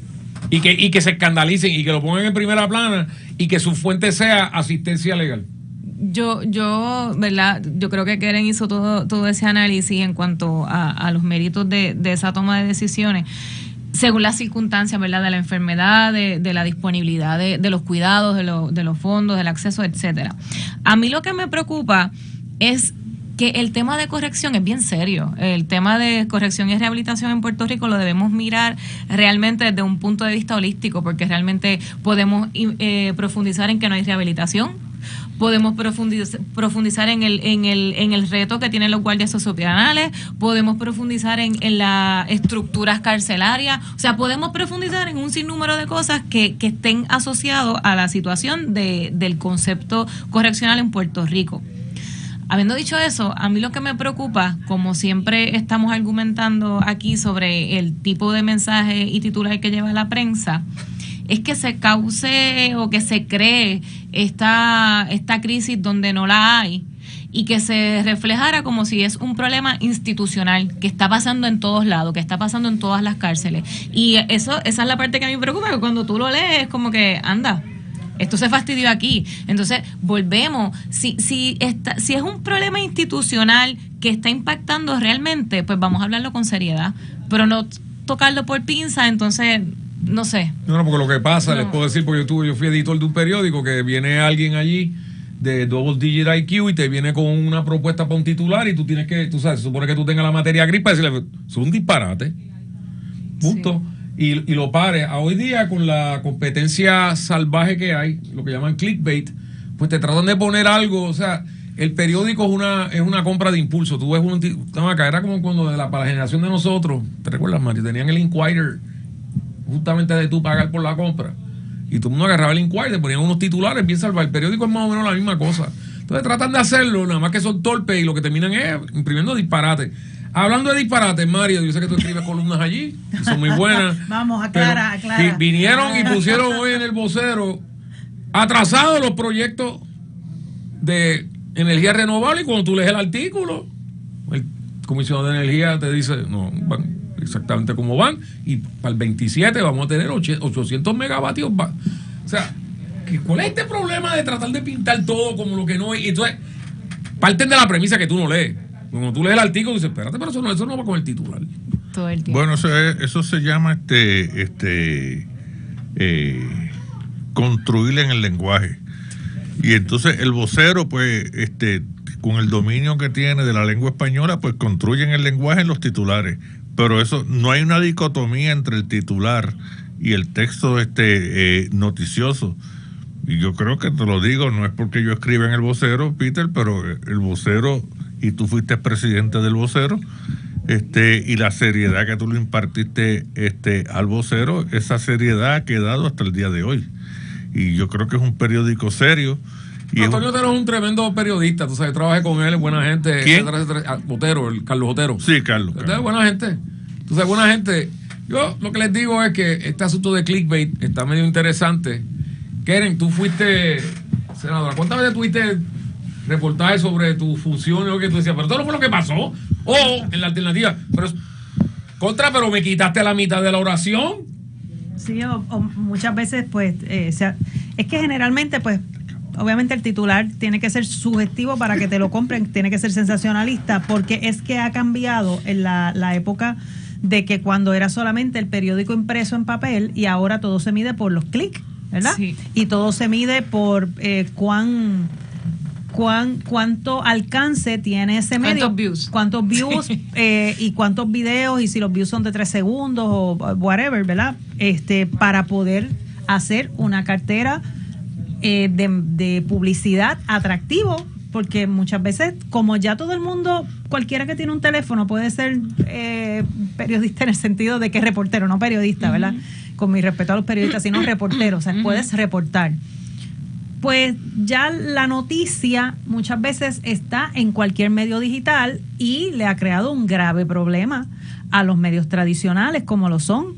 A: y que se escandalicen y que lo pongan en primera plana y que su fuente sea asistencia legal? ¿Verdad? Yo creo que Keren hizo todo ese análisis en cuanto a los méritos de esa toma de decisiones, según las circunstancias, ¿verdad? De la enfermedad, de la disponibilidad de los cuidados, de los fondos, del acceso, etcétera. A mí lo que me preocupa es que el tema de corrección es bien serio. El tema de corrección y rehabilitación en Puerto Rico lo debemos mirar realmente desde un punto de vista holístico, porque realmente podemos profundizar en que no hay rehabilitación. Podemos profundizar en el reto que tienen los guardias sociopenales, podemos profundizar en las estructuras carcelarias, o sea, podemos profundizar en un sinnúmero de cosas que estén asociados a la situación del concepto correccional en Puerto Rico. Habiendo dicho eso, a mí lo que me preocupa, como siempre estamos argumentando aquí sobre el tipo de mensaje y titular que lleva la prensa, es que se cause o que se cree esta crisis donde no la hay, y que se reflejara como si es un problema institucional que está pasando en todos lados, que está pasando en todas las cárceles. Y esa es la parte que a mí me preocupa, que cuando tú lo lees es como que, anda, esto se fastidió aquí. Entonces, volvemos. Si es un problema institucional que está impactando realmente, pues vamos a hablarlo con seriedad, pero no tocarlo por pinza. Entonces, no sé. No, porque lo que pasa, les puedo decir, porque yo fui editor de un periódico, que viene alguien allí de Double Digit IQ y te viene con una propuesta para un titular y tú tienes que, tú sabes, se supone que tú tengas la materia gris para decirle, es un disparate. Punto. Sí. Y lo pares. A hoy día, con la competencia salvaje que hay, lo que llaman clickbait, pues te tratan de poner algo, o sea, el periódico es una compra de impulso. Tú ves era como cuando para la generación de nosotros, ¿te recuerdas, Mario? Tenían el Inquirer, justamente de tú pagar por la compra, y todo el mundo agarraba el Inquirer, te ponían unos titulares bien salvajes. El periódico es más o menos la misma cosa. Entonces tratan de hacerlo, nada más que son torpes, y lo que terminan es imprimiendo disparates. Hablando de disparates, Mario, yo sé que tú escribes columnas allí, que son muy buenas.
D: Vamos, aclara.
A: Vinieron y pusieron hoy en el vocero atrasados los proyectos de energía renovable, y cuando tú lees el artículo, el comisionado de energía te dice, no, van exactamente como van, y para el 27 vamos a tener 800 megavatios. O sea, ¿cuál es este problema de tratar de pintar todo como lo que no es? Entonces, parten de la premisa que tú no lees. Cuando tú lees el artículo, dices, espérate, pero eso no va con el titular.
C: Todo el tiempo.
E: Bueno, eso se llama construir en el lenguaje. Y entonces el vocero, pues, con el dominio que tiene de la lengua española, pues construye en el lenguaje en los titulares. Pero eso, no hay una dicotomía entre el titular y el texto noticioso. Y yo creo que te lo digo, no es porque yo escriba en el vocero, Peter, pero el vocero, y tú fuiste presidente del vocero, y la seriedad que tú le impartiste al vocero, esa seriedad ha quedado hasta el día de hoy. Y yo creo que es un periódico serio. Y
A: Antonio Otero es un tremendo periodista, tú sabes, trabajé con él, es buena gente.
E: ¿Quién?
A: Otero, Carlos Otero.
E: Sí, Carlos.
A: Es buena gente. Tú sabes, buena gente. Yo lo que les digo es que este asunto de clickbait está medio interesante, Keren, tú fuiste senadora. ¿Cuántas veces tuviste reportajes sobre tus funciones o que tú decías, pero todo no fue lo que pasó? O en la alternativa, pero me quitaste la mitad de la oración.
D: Sí, o muchas veces, pues, es que generalmente, pues, obviamente el titular tiene que ser sugestivo para que te lo compren, tiene que ser sensacionalista, porque es que ha cambiado en la época de que cuando era solamente el periódico impreso en papel y ahora todo se mide por los clics, ¿verdad?
C: Sí.
D: Y todo se mide por cuánto alcance tiene ese medio. ¿Cuántos views? Y cuántos videos, y si los views son de 3 segundos o whatever, ¿verdad? Para poder hacer una cartera de publicidad atractivo, porque muchas veces, como ya todo el mundo, cualquiera que tiene un teléfono puede ser periodista en el sentido de que es reportero, no periodista, ¿verdad? Con mi respeto a los periodistas, sino reportero, o sea, puedes reportar. Pues ya la noticia muchas veces está en cualquier medio digital y le ha creado un grave problema a los medios tradicionales, como lo son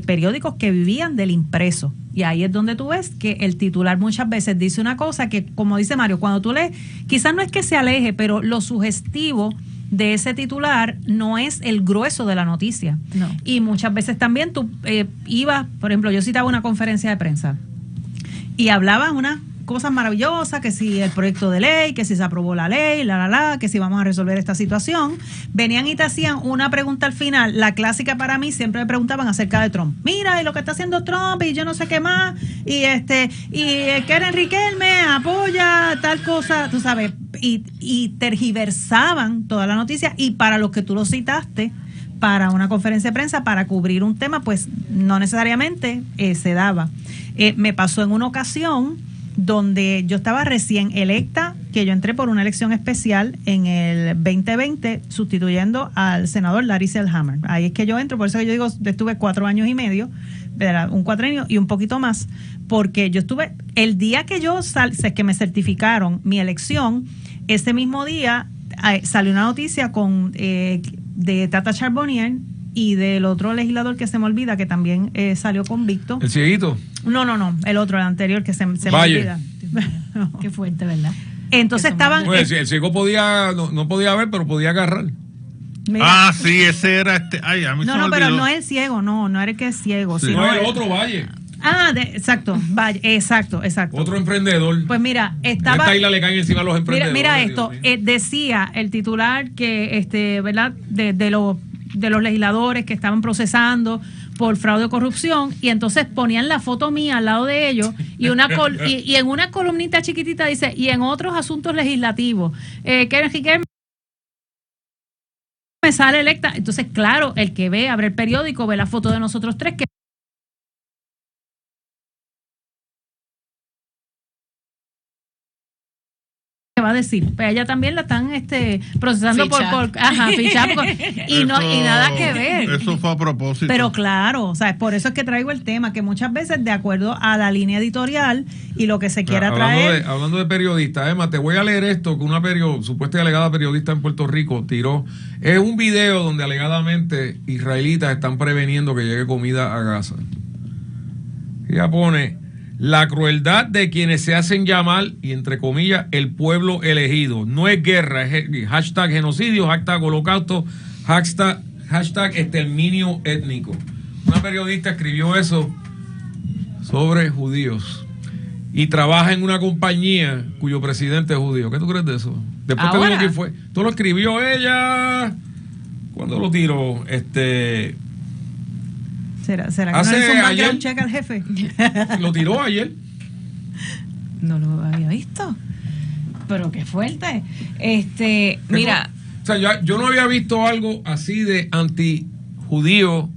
D: periódicos que vivían del impreso. Y ahí es donde tú ves que el titular muchas veces dice una cosa que, como dice Mario, cuando tú lees, quizás no es que se aleje, pero lo sugestivo de ese titular no es el grueso de la noticia.
C: No.
D: Y muchas veces también tú ibas, por ejemplo, yo citaba una conferencia de prensa y hablaban unas cosas maravillosas, que si el proyecto de ley, que si se aprobó la ley, que si vamos a resolver esta situación. Venían y te hacían una pregunta al final, la clásica para mí, siempre me preguntaban acerca de Trump. Mira, y lo que está haciendo Trump, y yo no sé qué más, y Keren Riquelme apoya tal cosa, tú sabes, y tergiversaban toda la noticia, y para los que tú lo citaste, para una conferencia de prensa, para cubrir un tema, pues no necesariamente se daba. Me pasó en una ocasión donde yo estaba recién electa, que yo entré por una elección especial en el 2020 sustituyendo al senador Larry Selhammer. Ahí es que yo entro, por eso que yo digo, estuve 4 años y medio, ¿verdad? Un cuatrenio y un poquito más, porque yo estuve, el día que que me certificaron mi elección, ese mismo día salió una noticia de Tata Charbonnier y del otro legislador que se me olvida, que también salió convicto.
A: ¿El cieguito?
D: No, el otro, el anterior, que se me olvida.
C: Qué fuerte, ¿verdad?
D: Entonces estaban...
A: Pues, el ciego podía, no podía ver, pero podía agarrar.
D: Mira,
E: sí, ese era Ay, a mí se me
D: pero
E: olvidó.
D: no es el ciego, no era el que es ciego.
E: Sí.
D: Sino
A: No, el otro Valle.
D: Exacto, Valle, exacto.
A: Otro emprendedor.
D: Pues mira,
A: esta isla le caen encima a los emprendedores.
D: Mira esto, decía el titular que, ¿verdad? De los legisladores que estaban procesando por fraude o corrupción, y entonces ponían la foto mía al lado de ellos y y en una columnita chiquitita dice, y en otros asuntos legislativos, Keren Riquelme me sale electa. Entonces, claro, el que abre el periódico, ve la foto de nosotros tres, que va a decir, pues ella también la están procesando fichar y nada que ver.
E: Eso fue a propósito.
D: Pero claro, o sea, por eso es que traigo el tema, que muchas veces de acuerdo a la línea editorial y lo que se quiera traer.
A: Hablando de periodistas, Emma, te voy a leer esto que una supuesta y alegada periodista en Puerto Rico tiró. Es un video donde alegadamente israelitas están preveniendo que llegue comida a Gaza. Ella pone: la crueldad de quienes se hacen llamar, y entre comillas, el pueblo elegido. No es guerra, es hashtag genocidio, hashtag holocausto, hashtag exterminio étnico. Una periodista escribió eso sobre judíos y trabaja en una compañía cuyo presidente es judío. ¿Qué tú crees de eso? Después te digo quién fue. Todo lo escribió ella. ¿Cuándo lo tiró?
D: ¿Será que no le hizo un background check al jefe?
A: Lo tiró ayer.
C: No lo había visto. Pero qué fuerte. Mira.
A: O sea, yo no había visto algo así de antijudío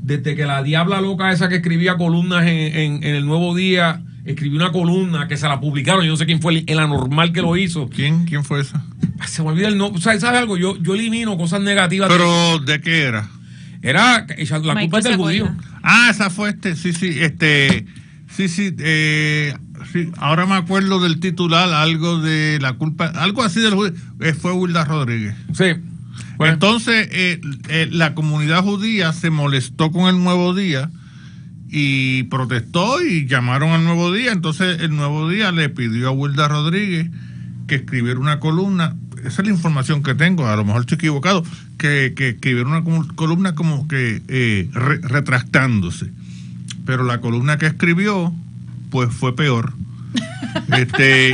A: desde que la diabla loca esa que escribía columnas en El Nuevo Día escribió una columna que se la publicaron. Yo no sé quién fue el anormal que lo hizo.
E: ¿Quién fue esa?
A: Se me olvida el nombre. O sea, ¿sabes algo? Yo elimino cosas negativas.
E: ¿Pero de qué era?
A: Era la culpa es del judío.
E: Esa fue sí, ahora me acuerdo del titular, algo de la culpa, algo así del judío, fue Wilda Rodríguez.
A: Sí.
E: Bueno. Entonces, la comunidad judía se molestó con El Nuevo Día y protestó y llamaron al Nuevo Día. Entonces el Nuevo Día le pidió a Wilda Rodríguez que escribiera una columna. Esa es la información que tengo, a lo mejor estoy equivocado, que escribiera una columna como que retractándose. Pero la columna que escribió, pues fue peor.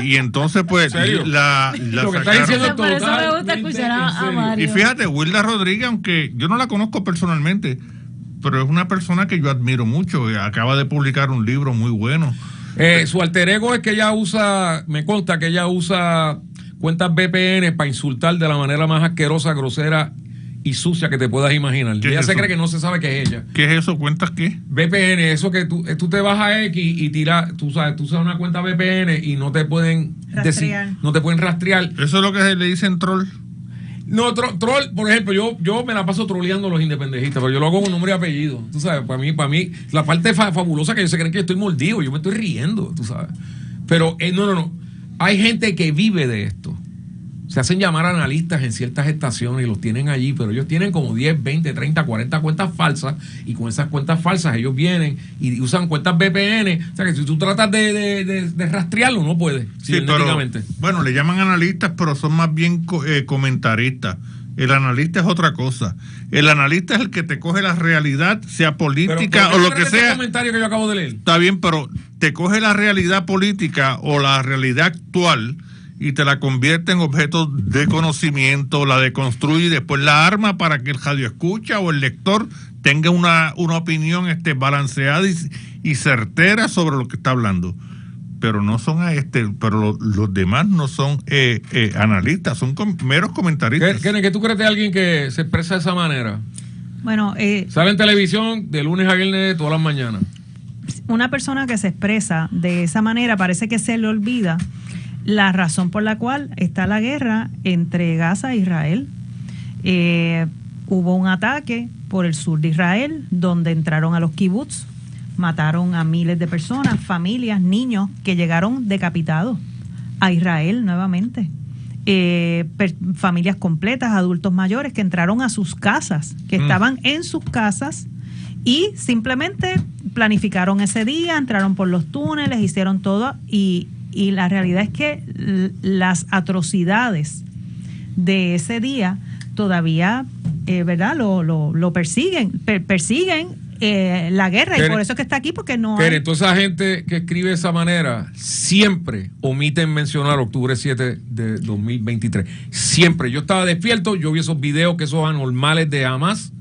E: Y entonces pues la
A: lo que está
E: sacaron.
A: diciendo
C: Por eso me gusta escuchar a Mario.
E: Y fíjate, Wilda Rodríguez, aunque yo no la conozco personalmente, pero es una persona que yo admiro mucho. Acaba de publicar un libro muy bueno.
A: Su alter ego es que ella usa, me consta que ella usa cuentas VPN para insultar de la manera más asquerosa, grosera y sucia que te puedas imaginar. Ella se cree que no se sabe que es ella.
E: ¿Qué es eso? ¿Cuentas qué?
A: VPN, eso que tú te vas a X y tiras, tú usas una cuenta VPN y no te pueden
D: Rastrear.
A: no te pueden rastrear.
E: Eso es lo que le dicen troll.
A: No, troll, por ejemplo, yo me la paso troleando a los independentistas, pero yo lo hago con nombre y apellido. Tú sabes, para mí, la parte fabulosa que ellos se creen que yo estoy mordido, yo me estoy riendo, tú sabes. Pero no. Hay gente que vive de esto. Se hacen llamar analistas en ciertas estaciones y los tienen allí, pero ellos tienen como 10, 20, 30, 40 cuentas falsas, y con esas cuentas falsas ellos vienen y usan cuentas VPN. O sea que si tú tratas de rastrearlo, no puedes, cibernéticamente.
E: Bueno, le llaman analistas, pero son más bien comentaristas. El analista es otra cosa. El analista es el que te coge la realidad, sea política o lo que sea.
A: Comentario que yo acabo de leer.
E: Está bien, pero te coge la realidad política o la realidad actual y te la convierte en objeto de conocimiento, la deconstruye y después la arma para que el radioescucha o el lector tenga una opinión balanceada y certera sobre lo que está hablando. Pero no son pero los demás no son analistas, son meros comentaristas.
A: ¿Qué tú crees de alguien que se expresa de esa manera?
D: Bueno,
A: sale en televisión de lunes a viernes todas las mañanas.
D: Una persona que se expresa de esa manera parece que se le olvida la razón por la cual está la guerra entre Gaza e Israel. Hubo un ataque por el sur de Israel donde entraron a los kibutz, mataron a miles de personas, familias, niños que llegaron decapitados a Israel nuevamente. Familias completas, adultos mayores que entraron a sus casas, que estaban en sus casas y simplemente planificaron ese día, entraron por los túneles, hicieron todo y la realidad es que las atrocidades de ese día todavía, ¿verdad? Lo persiguen la guerra, y por eso es que está aquí, porque no hay...
A: Entonces esa gente que escribe de esa manera siempre omiten mencionar octubre 7 de 2023. Siempre. Yo estaba despierto, yo vi esos videos que esos anormales de Hamas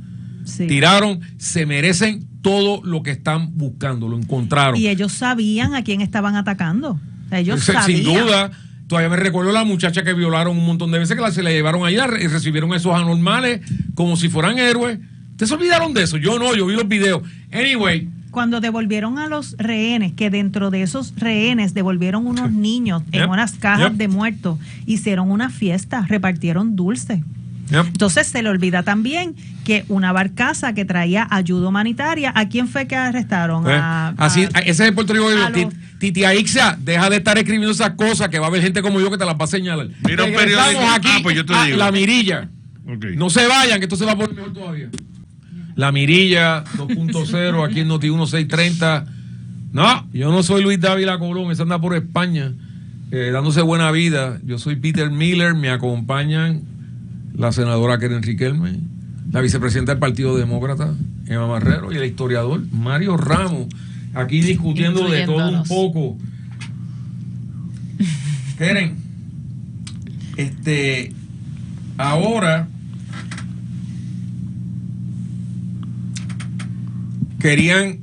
A: tiraron, se merecen todo lo que están buscando, lo encontraron.
D: Y ellos sabían a quién estaban atacando. Ellos sabían.
A: Sin duda. Todavía me recuerdo la muchacha que violaron un montón de veces, que se la llevaron allá y recibieron esos anormales como si fueran héroes. ¿Ustedes se olvidaron de eso? Yo no, yo vi los videos. Anyway.
D: Cuando devolvieron a los rehenes, que dentro de esos rehenes devolvieron unos niños en unas cajas de muertos, hicieron una fiesta, repartieron dulces. Entonces se le olvida también que una barcaza que traía ayuda humanitaria, ¿a quién fue que arrestaron?
A: Ese es el Puerto Rico. Titia Ixa, deja de estar escribiendo esas cosas, que va a haber gente como yo que te las va a señalar.
E: Mira un periódico.
A: Aquí
E: pues yo te digo.
A: La Mirilla.
E: Okay.
A: No se vayan, que esto se va a poner mejor todavía. La Mirilla 2.0 aquí en Noti 1630. No, yo no soy Luis Dávila Colón, ese anda por España dándose buena vida. Yo soy Peter Miller, me acompañan la senadora Keren Riquelme, la vicepresidenta del Partido Demócrata, Emma Marrero, y el historiador Mario Ramos, aquí discutiendo de todo un poco. Keren, ahora querían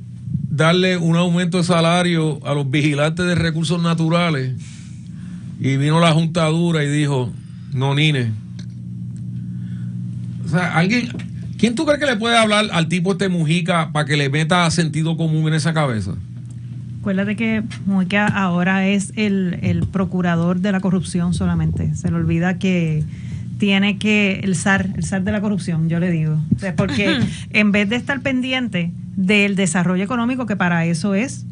A: darle un aumento de salario a los vigilantes de recursos naturales y vino la juntadura y dijo, no, Nine. O sea, ¿quién tú crees que le puede hablar al tipo Mujica para que le meta sentido común en esa cabeza?
D: Acuérdate que Mujica ahora es el procurador de la corrupción solamente. Se le olvida que tiene que el zar de la corrupción, yo le digo. O sea, porque en vez de estar pendiente del desarrollo económico, que para eso es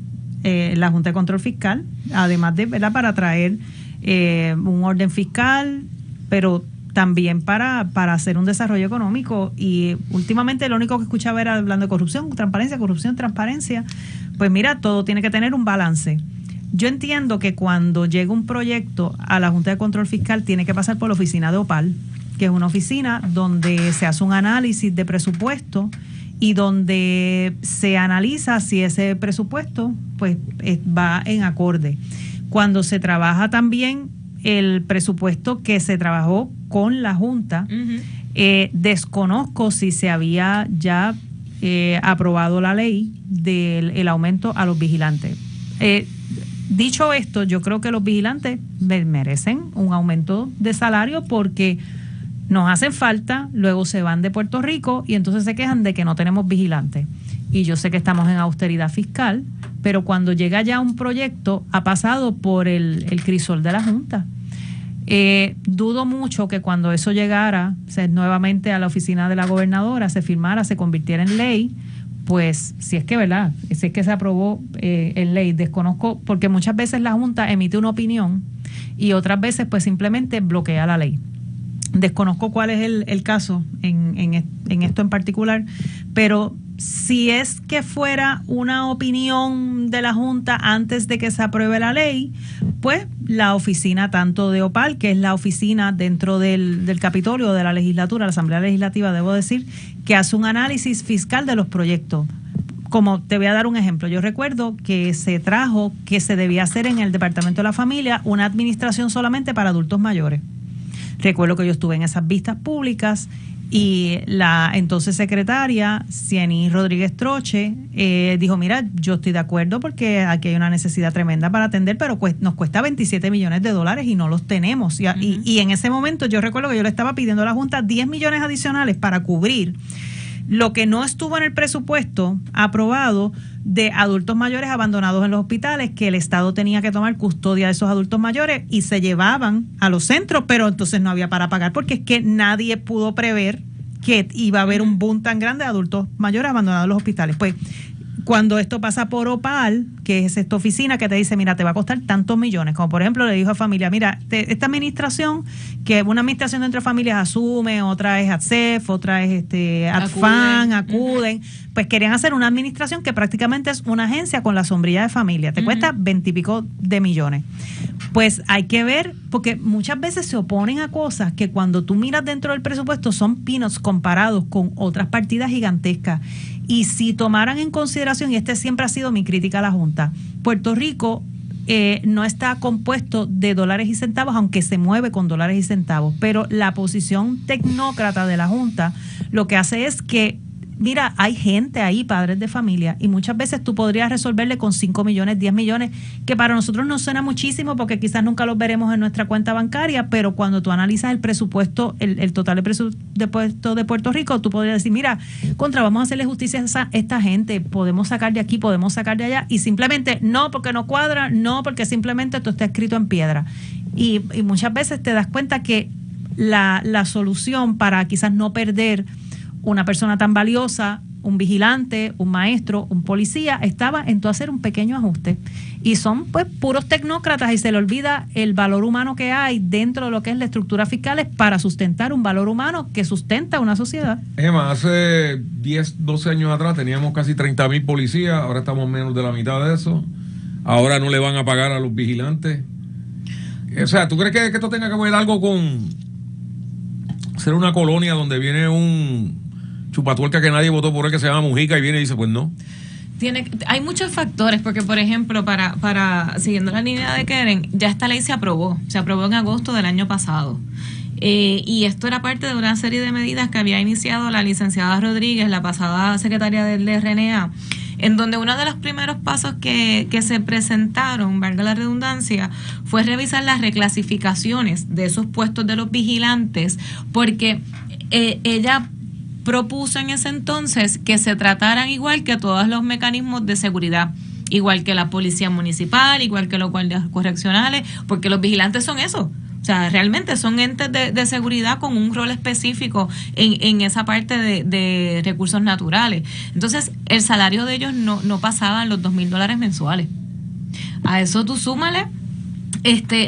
D: la Junta de Control Fiscal, además de, ¿verdad?, para traer un orden fiscal, pero también para hacer un desarrollo económico. Y últimamente lo único que escuchaba era hablando de corrupción, transparencia. Pues mira, todo tiene que tener un balance. Yo entiendo que cuando llega un proyecto a la Junta de Control Fiscal tiene que pasar por la oficina de OPAL, que es una oficina donde se hace un análisis de presupuesto y donde se analiza si ese presupuesto pues va en acorde. Cuando se trabaja también el presupuesto que se trabajó con la Junta, desconozco si se había ya aprobado la ley del aumento a los vigilantes. Dicho esto, yo creo que los vigilantes merecen un aumento de salario porque nos hacen falta, luego se van de Puerto Rico y entonces se quejan de que no tenemos vigilantes. Y yo sé que estamos en austeridad fiscal, pero cuando llega ya un proyecto ha pasado por el crisol de la Junta. Dudo mucho que cuando eso llegara nuevamente a la oficina de la gobernadora, se firmara, se convirtiera en ley, pues si es que, ¿verdad? Si es que se aprobó en ley, desconozco, porque muchas veces la Junta emite una opinión y otras veces pues simplemente bloquea la ley. Desconozco cuál es el caso en esto en particular, pero si es que fuera una opinión de la Junta antes de que se apruebe la ley, pues la oficina tanto de OPAL, que es la oficina dentro del Capitolio de la legislatura, la Asamblea Legislativa, debo decir, que hace un análisis fiscal de los proyectos. Como te voy a dar un ejemplo, yo recuerdo que se trajo que se debía hacer en el Departamento de la Familia una administración solamente para adultos mayores. Recuerdo que yo estuve en esas vistas públicas y la entonces secretaria, Cieny Rodríguez Troche, dijo, mira, yo estoy de acuerdo porque aquí hay una necesidad tremenda para atender, pero nos cuesta $27 millones y no los tenemos. Y en ese momento yo recuerdo que yo le estaba pidiendo a la Junta 10 millones adicionales para cubrir lo que no estuvo en el presupuesto aprobado de adultos mayores abandonados en los hospitales, que el Estado tenía que tomar custodia de esos adultos mayores y se llevaban a los centros, pero entonces no había para pagar porque es que nadie pudo prever que iba a haber un boom tan grande de adultos mayores abandonados en los hospitales. Pues cuando esto pasa por OPAL, que es esta oficina que te dice, mira, te va a costar tantos millones, como por ejemplo le dijo a familia, mira, esta administración, que una administración de entre familias asume, otra es ATSEF, otra es ADFAN, acuden, pues querían hacer una administración que prácticamente es una agencia con la sombrilla de familia, te cuesta 20 y pico de millones. Pues hay que ver, porque muchas veces se oponen a cosas que cuando tú miras dentro del presupuesto son peanuts comparados con otras partidas gigantescas. Y si tomaran en consideración, y siempre ha sido mi crítica a la Junta, Puerto Rico no está compuesto de dólares y centavos, aunque se mueve con dólares y centavos, pero la posición tecnócrata de la Junta lo que hace es que, mira, hay gente ahí, padres de familia, y muchas veces tú podrías resolverle con 5 millones, 10 millones, que para nosotros no suena muchísimo porque quizás nunca los veremos en nuestra cuenta bancaria, pero cuando tú analizas el presupuesto, el total de presupuesto de Puerto Rico, tú podrías decir, mira, vamos a hacerle justicia a esta gente, podemos sacar de aquí, podemos sacar de allá, y simplemente no porque no cuadra, no porque simplemente esto está escrito en piedra. Y muchas veces te das cuenta que la solución para quizás no perder una persona tan valiosa, un vigilante, un maestro, un policía, estaba en todo hacer un pequeño ajuste. Y son pues puros tecnócratas y se le olvida el valor humano que hay dentro de lo que es la estructura fiscal para sustentar un valor humano que sustenta una sociedad.
A: Emma, hace 10, 12 años atrás teníamos casi 30,000 policías, ahora estamos menos de la mitad de eso. Ahora no le van a pagar a los vigilantes. O sea, ¿tú crees que esto tenga que ver algo con ser una colonia donde viene un chupatuerca que nadie votó por él, que se llama Mujica, y viene y dice, pues no?
C: Hay muchos factores, porque por ejemplo, para siguiendo la línea de Keren, ya esta ley se aprobó en agosto del año pasado. Y esto era parte de una serie de medidas que había iniciado la licenciada Rodríguez, la pasada secretaria del RNA, en donde uno de los primeros pasos que se presentaron, valga la redundancia, fue revisar las reclasificaciones de esos puestos de los vigilantes, porque ella propuso en ese entonces que se trataran igual que todos los mecanismos de seguridad, igual que la policía municipal, igual que los guardias correccionales, porque los vigilantes son eso. O sea, realmente son entes de seguridad con un rol específico en esa parte de recursos naturales. Entonces, el salario de ellos no pasaba los $2,000 mensuales. A eso tú súmale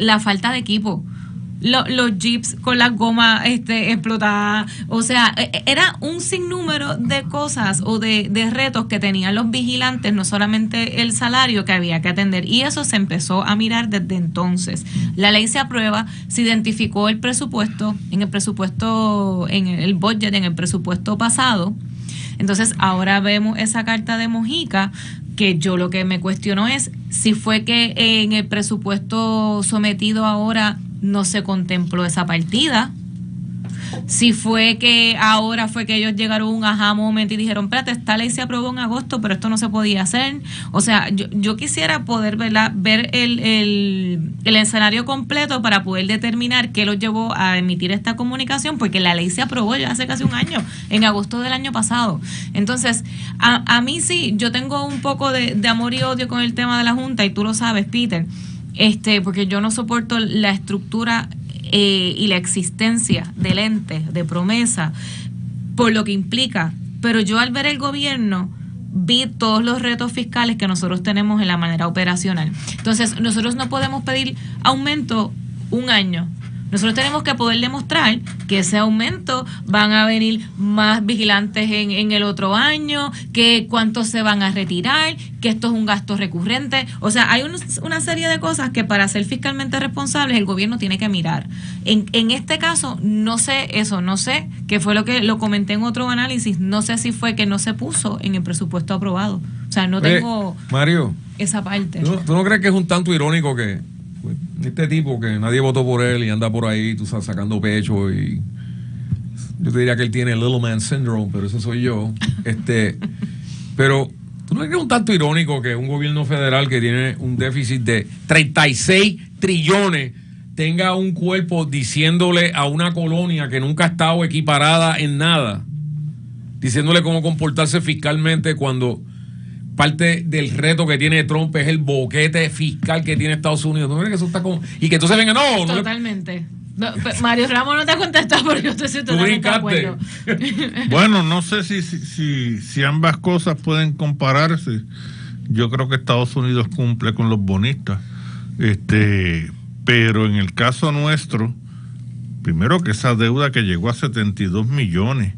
C: la falta de equipo. los jeeps con las gomas explotadas. O sea, era un sinnúmero de cosas o de retos que tenían los vigilantes, no solamente el salario que había que atender. Y eso se empezó a mirar desde entonces. La ley se aprueba, se identificó el presupuesto, en el budget, en el presupuesto pasado. Entonces, ahora vemos esa carta de Mojica, que yo lo que me cuestiono es si fue que en el presupuesto sometido ahora no se contempló esa partida, si fue que ahora fue que ellos llegaron a un aha moment y dijeron, espérate, esta ley se aprobó en agosto, pero esto no se podía hacer. O sea, yo quisiera poder ver el escenario completo para poder determinar qué los llevó a emitir esta comunicación, porque la ley se aprobó ya hace casi un año, en agosto del año pasado. Entonces, a mí sí, yo tengo un poco de amor y odio con el tema de la Junta, y tú lo sabes, Peter, porque yo no soporto la estructura y la existencia del ente de Promesa por lo que implica, pero yo al ver el gobierno vi todos los retos fiscales que nosotros tenemos en la manera operacional. Entonces nosotros no podemos pedir aumento un año. Nosotros tenemos que poder demostrar que ese aumento van a venir más vigilantes en el otro año, que cuántos se van a retirar, que esto es un gasto recurrente. O sea, hay una serie de cosas que para ser fiscalmente responsables el gobierno tiene que mirar. En este caso, no sé qué fue lo que lo comenté en otro análisis, no sé si fue que no se puso en el presupuesto aprobado. O sea, no tengo
A: Mario,
C: esa parte.
A: ¿tú no crees que es un tanto irónico que este tipo que nadie votó por él y anda por ahí, tú sabes, sacando pecho, y yo te diría que él tiene Little Man Syndrome, pero eso soy yo, pero ¿tú no crees que es un tanto irónico que un gobierno federal que tiene un déficit de 36 trillones tenga un cuerpo diciéndole a una colonia que nunca ha estado equiparada en nada, diciéndole cómo comportarse fiscalmente, cuando parte del reto que tiene Trump es el boquete fiscal que tiene Estados Unidos? ¿No crees que eso está como...? Y que entonces venga, no...
C: Totalmente. No, Mario Ramos no te ha contestado porque yo estoy totalmente de acuerdo.
E: Bueno, no sé si ambas cosas pueden compararse. Yo creo que Estados Unidos cumple con los bonistas. Pero en el caso nuestro, primero que esa deuda que llegó a 72 billones.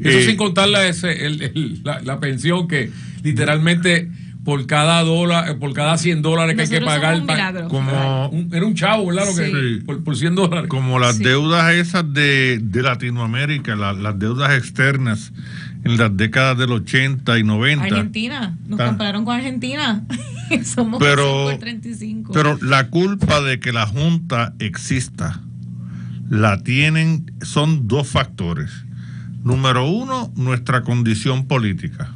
A: Eso sin contar la pensión, que literalmente por cada $100 que hay que pagar, era un chavo, ¿verdad?
C: Sí.
A: Por $100.
E: Como las deudas esas de Latinoamérica, las deudas externas en las décadas del 80 y 90.
C: Argentina, nos compararon con Argentina. Somos 35.
E: Pero la culpa de que la Junta exista son dos factores. Número uno, nuestra condición política.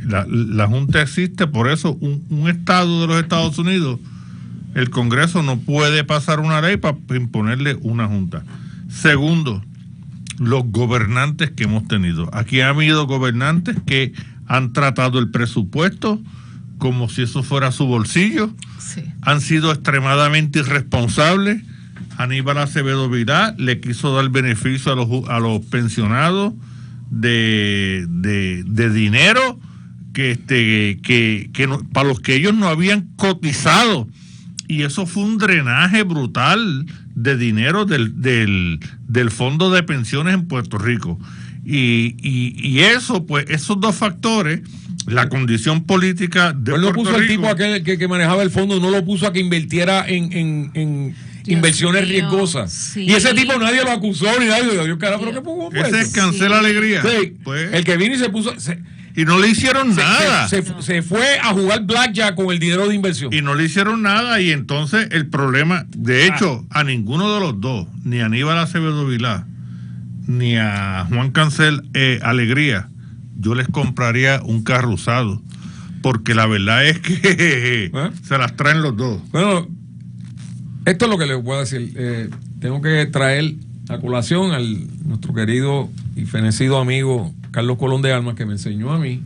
E: La Junta existe, por eso un estado de los Estados Unidos, el Congreso no puede pasar una ley para imponerle una Junta. Segundo, los gobernantes que hemos tenido. Aquí ha habido gobernantes que han tratado el presupuesto como si eso fuera su bolsillo.
C: Sí.
E: Han sido extremadamente irresponsables. Aníbal Acevedo Vilá le quiso dar beneficio a los pensionados de dinero que no, para los que ellos no habían cotizado, y eso fue un drenaje brutal de dinero del fondo de pensiones en Puerto Rico, y eso, pues esos dos factores, la condición política de
A: Puerto
E: Rico.
A: No puso el tipo aquel que manejaba el fondo, no lo puso a que invirtiera en inversiones riesgosas. Sí. Y ese tipo nadie lo acusó ni nadie. Dios, cara, pero ¿qué pongo?
E: Ese es Cancela Alegría.
A: Sí. Pues, el que vino y se puso...
E: y no le hicieron nada.
A: Se fue a jugar blackjack con el dinero de inversión.
E: Y no le hicieron nada, y entonces el problema, de hecho, a ninguno de los dos, ni a Aníbal Acevedo Vilá, ni a Juan Cancel Alegría, yo les compraría un carro usado, porque la verdad es que se las traen los dos.
A: Bueno, esto es lo que les voy a decir. Tengo que traer a colación a nuestro querido y fenecido amigo Carlos Colón de Almas, que me enseñó a mí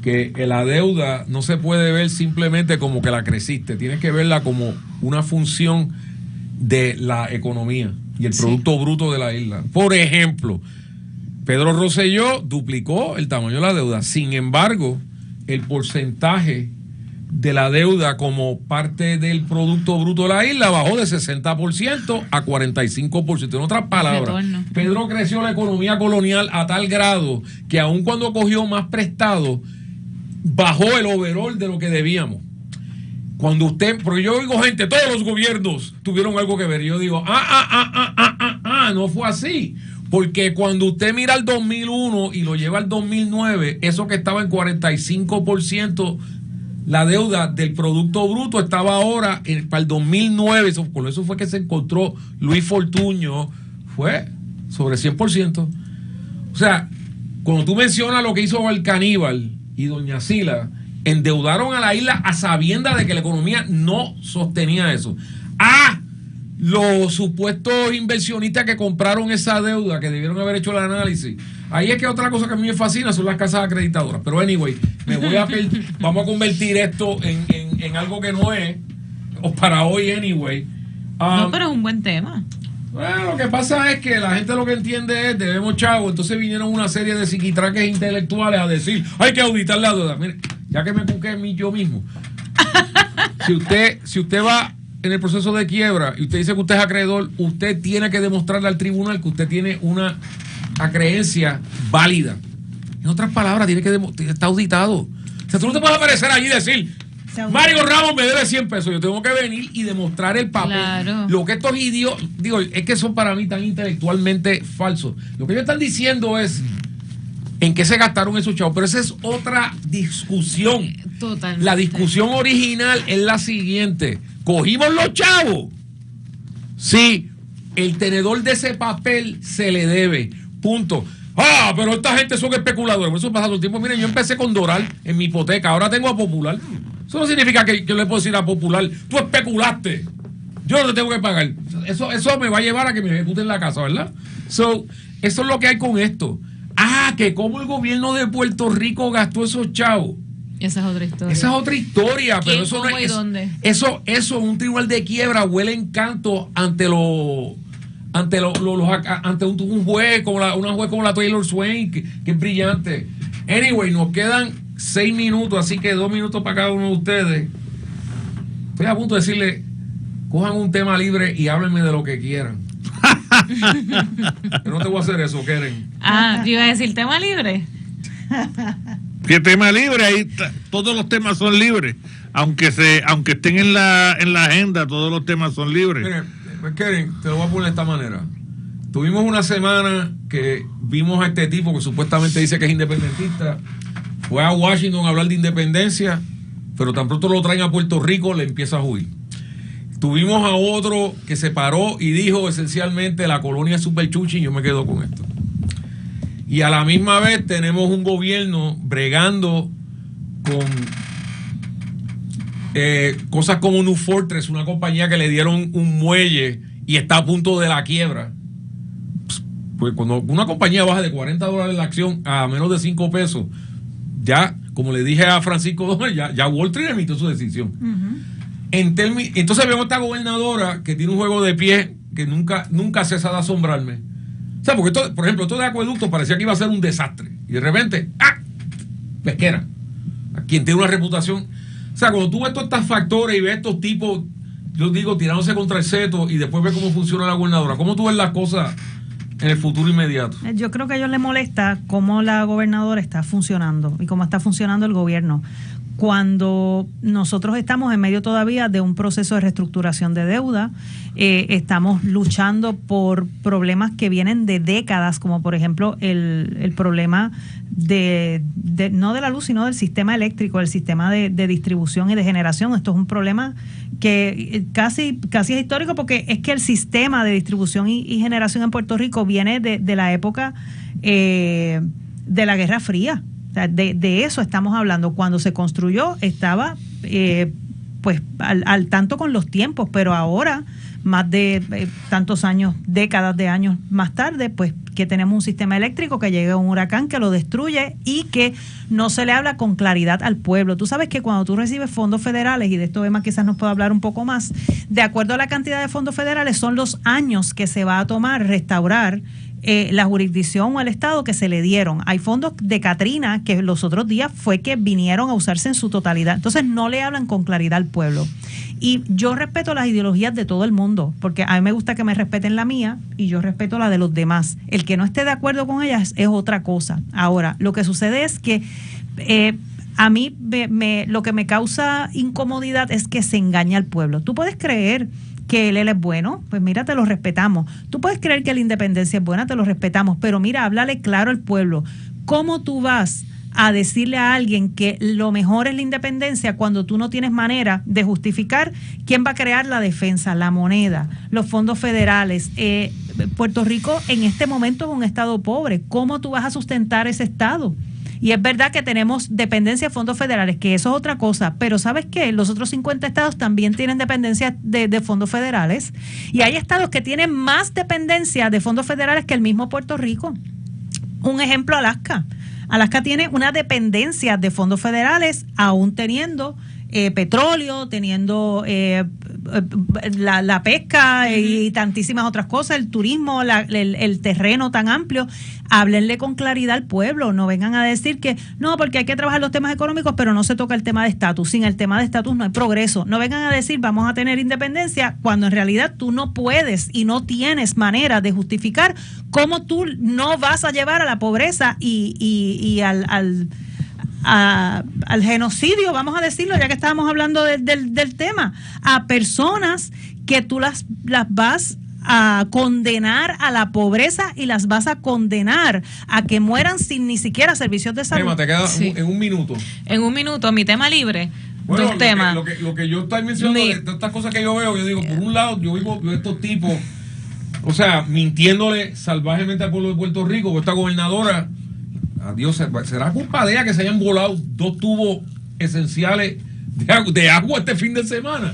A: que la deuda no se puede ver simplemente como que la creciste, tienes que verla como una función de la economía y el Producto Bruto de la isla. Por ejemplo, Pedro Rosselló duplicó el tamaño de la deuda, sin embargo, el porcentaje de la deuda como parte del Producto Bruto de la isla bajó de 60% a 45%. En otras palabras, Pedro creció la economía colonial a tal grado que aun cuando cogió más prestado, bajó el overall de lo que debíamos. Cuando usted, porque yo oigo gente, todos los gobiernos tuvieron algo que ver. Y yo digo, no fue así. Porque cuando usted mira el 2001 y lo lleva al 2009, eso que estaba en 45%, la deuda del Producto Bruto estaba ahora para el 2009, por eso fue que se encontró Luis Fortuño, fue sobre 100%. O sea, cuando tú mencionas lo que hizo el Caníbal y Doña Sila, endeudaron a la isla a sabiendas de que la economía no sostenía eso. Los supuestos inversionistas que compraron esa deuda, que debieron haber hecho el análisis. Ahí es que otra cosa que a mí me fascina son las casas acreditadoras. Pero anyway, vamos a convertir esto en algo que no es, o para hoy anyway.
C: No, pero es un buen tema.
A: Bueno, lo que pasa es que la gente lo que entiende es debemos chavo, entonces vinieron una serie de psiquitraques intelectuales a decir, hay que auditar la deuda. Mire, ya que me busqué yo mismo. Si usted va en el proceso de quiebra y usted dice que usted es acreedor, usted tiene que demostrarle al tribunal que usted tiene una acreencia válida. En otras palabras, tiene que está auditado. O sea, tú no te puedes aparecer allí y decir, Mario Ramos me debe 100 pesos. Yo tengo que venir y demostrar el papel.
C: Claro.
A: Lo que estos idiotas, digo, es que son para mí tan intelectualmente falsos. Lo que ellos están diciendo es en qué se gastaron esos chavos. Pero esa es otra discusión.
C: Totalmente.
A: La discusión original es la siguiente. ¿Cogimos los chavos? Sí, el tenedor de ese papel se le debe. Punto. Pero esta gente son especuladores. Por eso pasa todo el tiempo. Miren, yo empecé con Doral en mi hipoteca. Ahora tengo a Popular. Eso no significa que yo le puedo decir a Popular, tú especulaste. Yo no te tengo que pagar. Eso me va a llevar a que me ejecuten la casa, ¿verdad? Eso es lo que hay con esto. Que cómo el gobierno de Puerto Rico gastó esos chavos.
C: Esa es otra historia.
A: Esa es otra historia, pero eso
C: ¿Cómo
A: no
C: y
A: es.
C: dónde?
A: Eso en un tribunal de quiebra huele encanto ante un juez una juez como la Taylor Swain, que es brillante. Anyway, nos quedan 6 minutos, así que 2 minutos para cada uno de ustedes. Estoy a punto de decirle, cojan un tema libre y háblenme de lo que quieran. Yo no te voy a hacer eso, Keren.
C: Yo iba a decir tema libre.
E: ¿Qué tema libre? Ahí todos los temas son libres. Aunque estén en la agenda, todos los temas son libres.
A: Miren, pues Keren, te lo voy a poner de esta manera. Tuvimos una semana que vimos a este tipo que supuestamente dice que es independentista. Fue a Washington a hablar de independencia, pero tan pronto lo traen a Puerto Rico, le empieza a huir. Tuvimos a otro que se paró y dijo esencialmente la colonia es super chuchi y yo me quedo con esto. Y a la misma vez tenemos un gobierno bregando con cosas como New Fortress, una compañía que le dieron un muelle y está a punto de la quiebra. Pues cuando una compañía baja de $40 la acción a menos de 5 pesos, ya, como le dije a Francisco Dómez, ya Wall Street emitió su decisión. Entonces vemos a esta gobernadora que tiene un juego de pie que nunca cesa de asombrarme. O sea, porque por ejemplo, esto de acueducto parecía que iba a ser un desastre. Y de repente, pesquera. A quien tiene una reputación. O sea, cuando tú ves todos estos factores y ves estos tipos, yo digo, tirándose contra el seto y después ves cómo funciona la gobernadora, ¿cómo tú ves las cosas en el futuro inmediato?
D: Yo creo que a ellos les molesta cómo la gobernadora está funcionando y cómo está funcionando el gobierno. Cuando nosotros estamos en medio todavía de un proceso de reestructuración de deuda, estamos luchando por problemas que vienen de décadas, como por ejemplo el problema no de la luz, sino del sistema eléctrico, el sistema de distribución y de generación. Esto es un problema que casi es histórico, porque es que el sistema de distribución y generación en Puerto Rico viene de la época de la Guerra Fría. O sea, de eso estamos hablando. Cuando se construyó estaba pues al tanto con los tiempos, pero ahora, más de tantos años, décadas de años más tarde, pues que tenemos un sistema eléctrico que llega un huracán que lo destruye y que no se le habla con claridad al pueblo. Tú sabes que cuando tú recibes fondos federales, y de esto Emma quizás nos pueda hablar un poco más, de acuerdo a la cantidad de fondos federales son los años que se va a tomar restaurar la jurisdicción o el Estado que se le dieron. Hay fondos de Katrina que los otros días fue que vinieron a usarse en su totalidad. Entonces no le hablan con claridad al pueblo. Y yo respeto las ideologías de todo el mundo, porque a mí me gusta que me respeten la mía y yo respeto la de los demás. El que no esté de acuerdo con ellas es otra cosa. Ahora, lo que sucede es que a mí lo que me causa incomodidad es que se engaña al pueblo. Tú puedes creer que él es bueno, pues mira, te lo respetamos. Tú puedes creer que la independencia es buena, te lo respetamos, pero mira, háblale claro al pueblo. ¿Cómo tú vas a decirle a alguien que lo mejor es la independencia cuando tú no tienes manera de justificar quién va a crear la defensa, la moneda, los fondos federales? Puerto Rico en este momento es un estado pobre. ¿Cómo tú vas a sustentar ese estado? Y es verdad que tenemos dependencia de fondos federales, que eso es otra cosa, pero ¿sabes qué? Los otros 50 estados también tienen dependencia de fondos federales, y hay estados que tienen más dependencia de fondos federales que el mismo Puerto Rico. Un ejemplo, Alaska. Alaska tiene una dependencia de fondos federales, aún teniendo petróleo, teniendo la pesca y tantísimas otras cosas, el turismo, el terreno tan amplio. Háblenle con claridad al pueblo, no vengan a decir que no, porque hay que trabajar los temas económicos, pero no se toca el tema de estatus. Sin el tema de estatus no hay progreso. No vengan a decir vamos a tener independencia cuando en realidad tú no puedes y no tienes manera de justificar cómo tú no vas a llevar a la pobreza y al genocidio, vamos a decirlo, ya que estábamos hablando del tema, a personas que tú las vas a condenar a la pobreza y las vas a condenar a que mueran sin ni siquiera servicios de salud.
A: Emma, te queda en un minuto.
C: En un minuto, mi tema libre.
A: Bueno,
C: dos temas.
A: Lo que yo estoy mencionando, de estas cosas que yo veo, yo digo, por un lado, yo vivo estos tipos, o sea, mintiéndole salvajemente al pueblo de Puerto Rico, con esta gobernadora. Adiós, ¿será culpa de ella que se hayan volado 2 tubos esenciales de agua este fin de semana?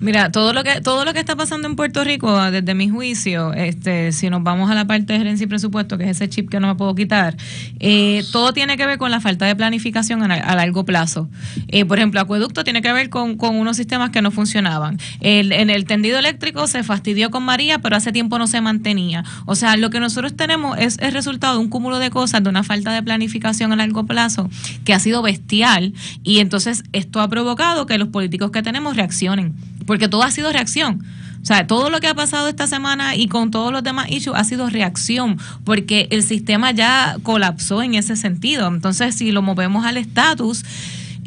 C: Mira, todo lo que está pasando en Puerto Rico, desde mi juicio, si nos vamos a la parte de gerencia y presupuesto, que es ese chip que no me puedo quitar, todo tiene que ver con la falta de planificación a largo plazo. Por ejemplo, acueducto tiene que ver con unos sistemas que no funcionaban. En el tendido eléctrico se fastidió con María, pero hace tiempo no se mantenía. O sea, lo que nosotros tenemos es el resultado de un cúmulo de cosas, de una falta de planificación a largo plazo que ha sido bestial, y entonces esto ha provocado que los políticos que tenemos reaccionen, porque todo ha sido reacción. O sea, todo lo que ha pasado esta semana y con todos los demás issues ha sido reacción, porque el sistema ya colapsó en ese sentido. Entonces, si lo movemos al estatus,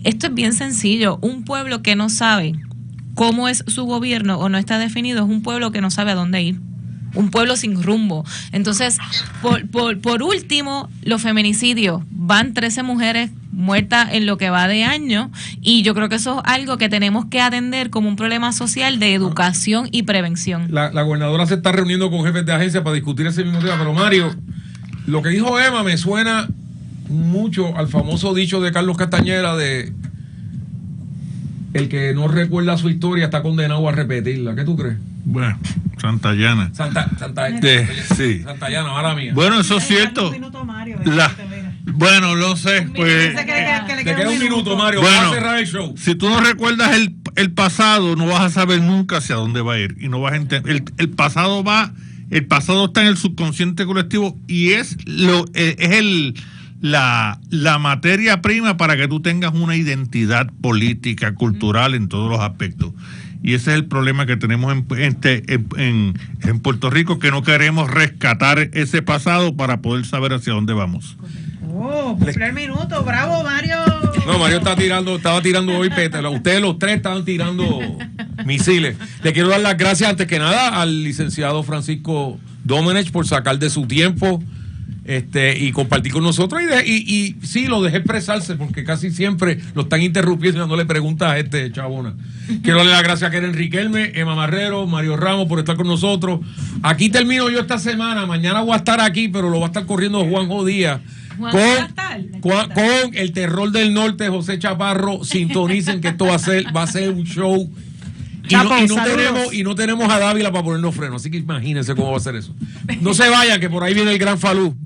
C: esto es bien sencillo. Un pueblo que no sabe cómo es su gobierno o no está definido es un pueblo que no sabe a dónde ir. Un pueblo sin rumbo. Entonces, por último, los feminicidios. Van 13 mujeres muertas en lo que va de año, y yo creo que eso es algo que tenemos que atender como un problema social de educación y prevención. La
A: gobernadora se está reuniendo con jefes de agencia para discutir ese mismo tema, pero Mario, lo que dijo Emma me suena mucho al famoso dicho de Carlos Castañeda de el que no recuerda su historia está condenado a repetirla. ¿Qué tú crees?
E: Bueno, Santayana. Sí.
A: Santayana, mala mía.
E: Bueno, eso es cierto. Bueno, lo sé. Pues,
A: te queda un minuto, Mario.
E: Bueno,
A: vas a cerrar el show.
E: Si tú no recuerdas el pasado, no vas a saber nunca hacia dónde va a ir. Y no vas a entender. El pasado está en el subconsciente colectivo y es la materia prima para que tú tengas una identidad política, cultural en todos los aspectos. Y ese es el problema que tenemos en Puerto Rico, que no queremos rescatar ese pasado para poder saber hacia dónde vamos.
D: Primer minuto, bravo Mario.
A: No, Mario estaba tirando hoy pétalos. Ustedes los tres estaban tirando misiles. Le quiero dar las gracias antes que nada al licenciado Francisco Domenech por sacar de su tiempo y compartir con nosotros, y sí, lo dejé expresarse porque casi siempre lo están interrumpiendo y no le preguntas a chabona. Quiero darle las gracias a Keren Riquelme, Emma Marrero, Mario Ramos por estar con nosotros. Aquí termino yo esta semana. Mañana voy a estar aquí, pero lo va a estar corriendo Juanjo Díaz con el terror del norte, José Chaparro. Sintonicen que esto va a ser un show. Y no tenemos a Dávila para ponernos freno, así que imagínense cómo va a ser eso. No se vayan, que por ahí viene el gran Falú.